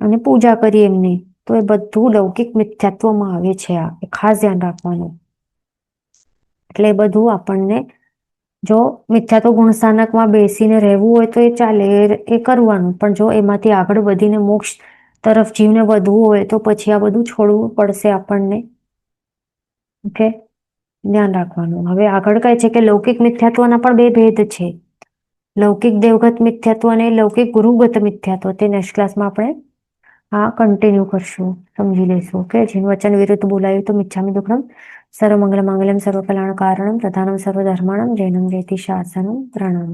અને પૂજા કરીએ એમની, તો એ બધું લૌકિક મિથ્યાત્વમાં આવે છે. આ ખાસ ધ્યાન રાખવાનું. એટલે એ બધું આપણને, જો મિથ્યાત્વ ગુણસ્થાનકમાં બેસીને રહેવું હોય તો એ ચાલે, એ કરવાનું, પણ જો એમાંથી આગળ વધીને મોક્ષ તરફ જીવને વધવું હોય તો પછી આ બધું છોડવું પડશે આપણને. ઓકે, ધ્યાન રાખવાનું. હવે આગળ કહે છે કે લૌકિક મિથ્યાત્વના પણ બે ભેદ છે. લૌકિક દેવગત મિથ્યાત્વ અને લૌકિક ગુરુગત મિથ્યાત્વ. તે નેક્સ્ટ ક્લાસમાં આપણે કન્ટિન્યુ કરશું, સમજી લઈશું. ઓકે, જેનું વચન વિરુદ્ધ બોલાયું તો મિચ્છામિ દુક્કડમ. સર્વમંગલ માંગલ્યમ સર્વકલ્યાણ કારણમ પ્રધાનમ સર્વધર્માણમ જૈનમ જયતિ શાસનમ પ્રણામ.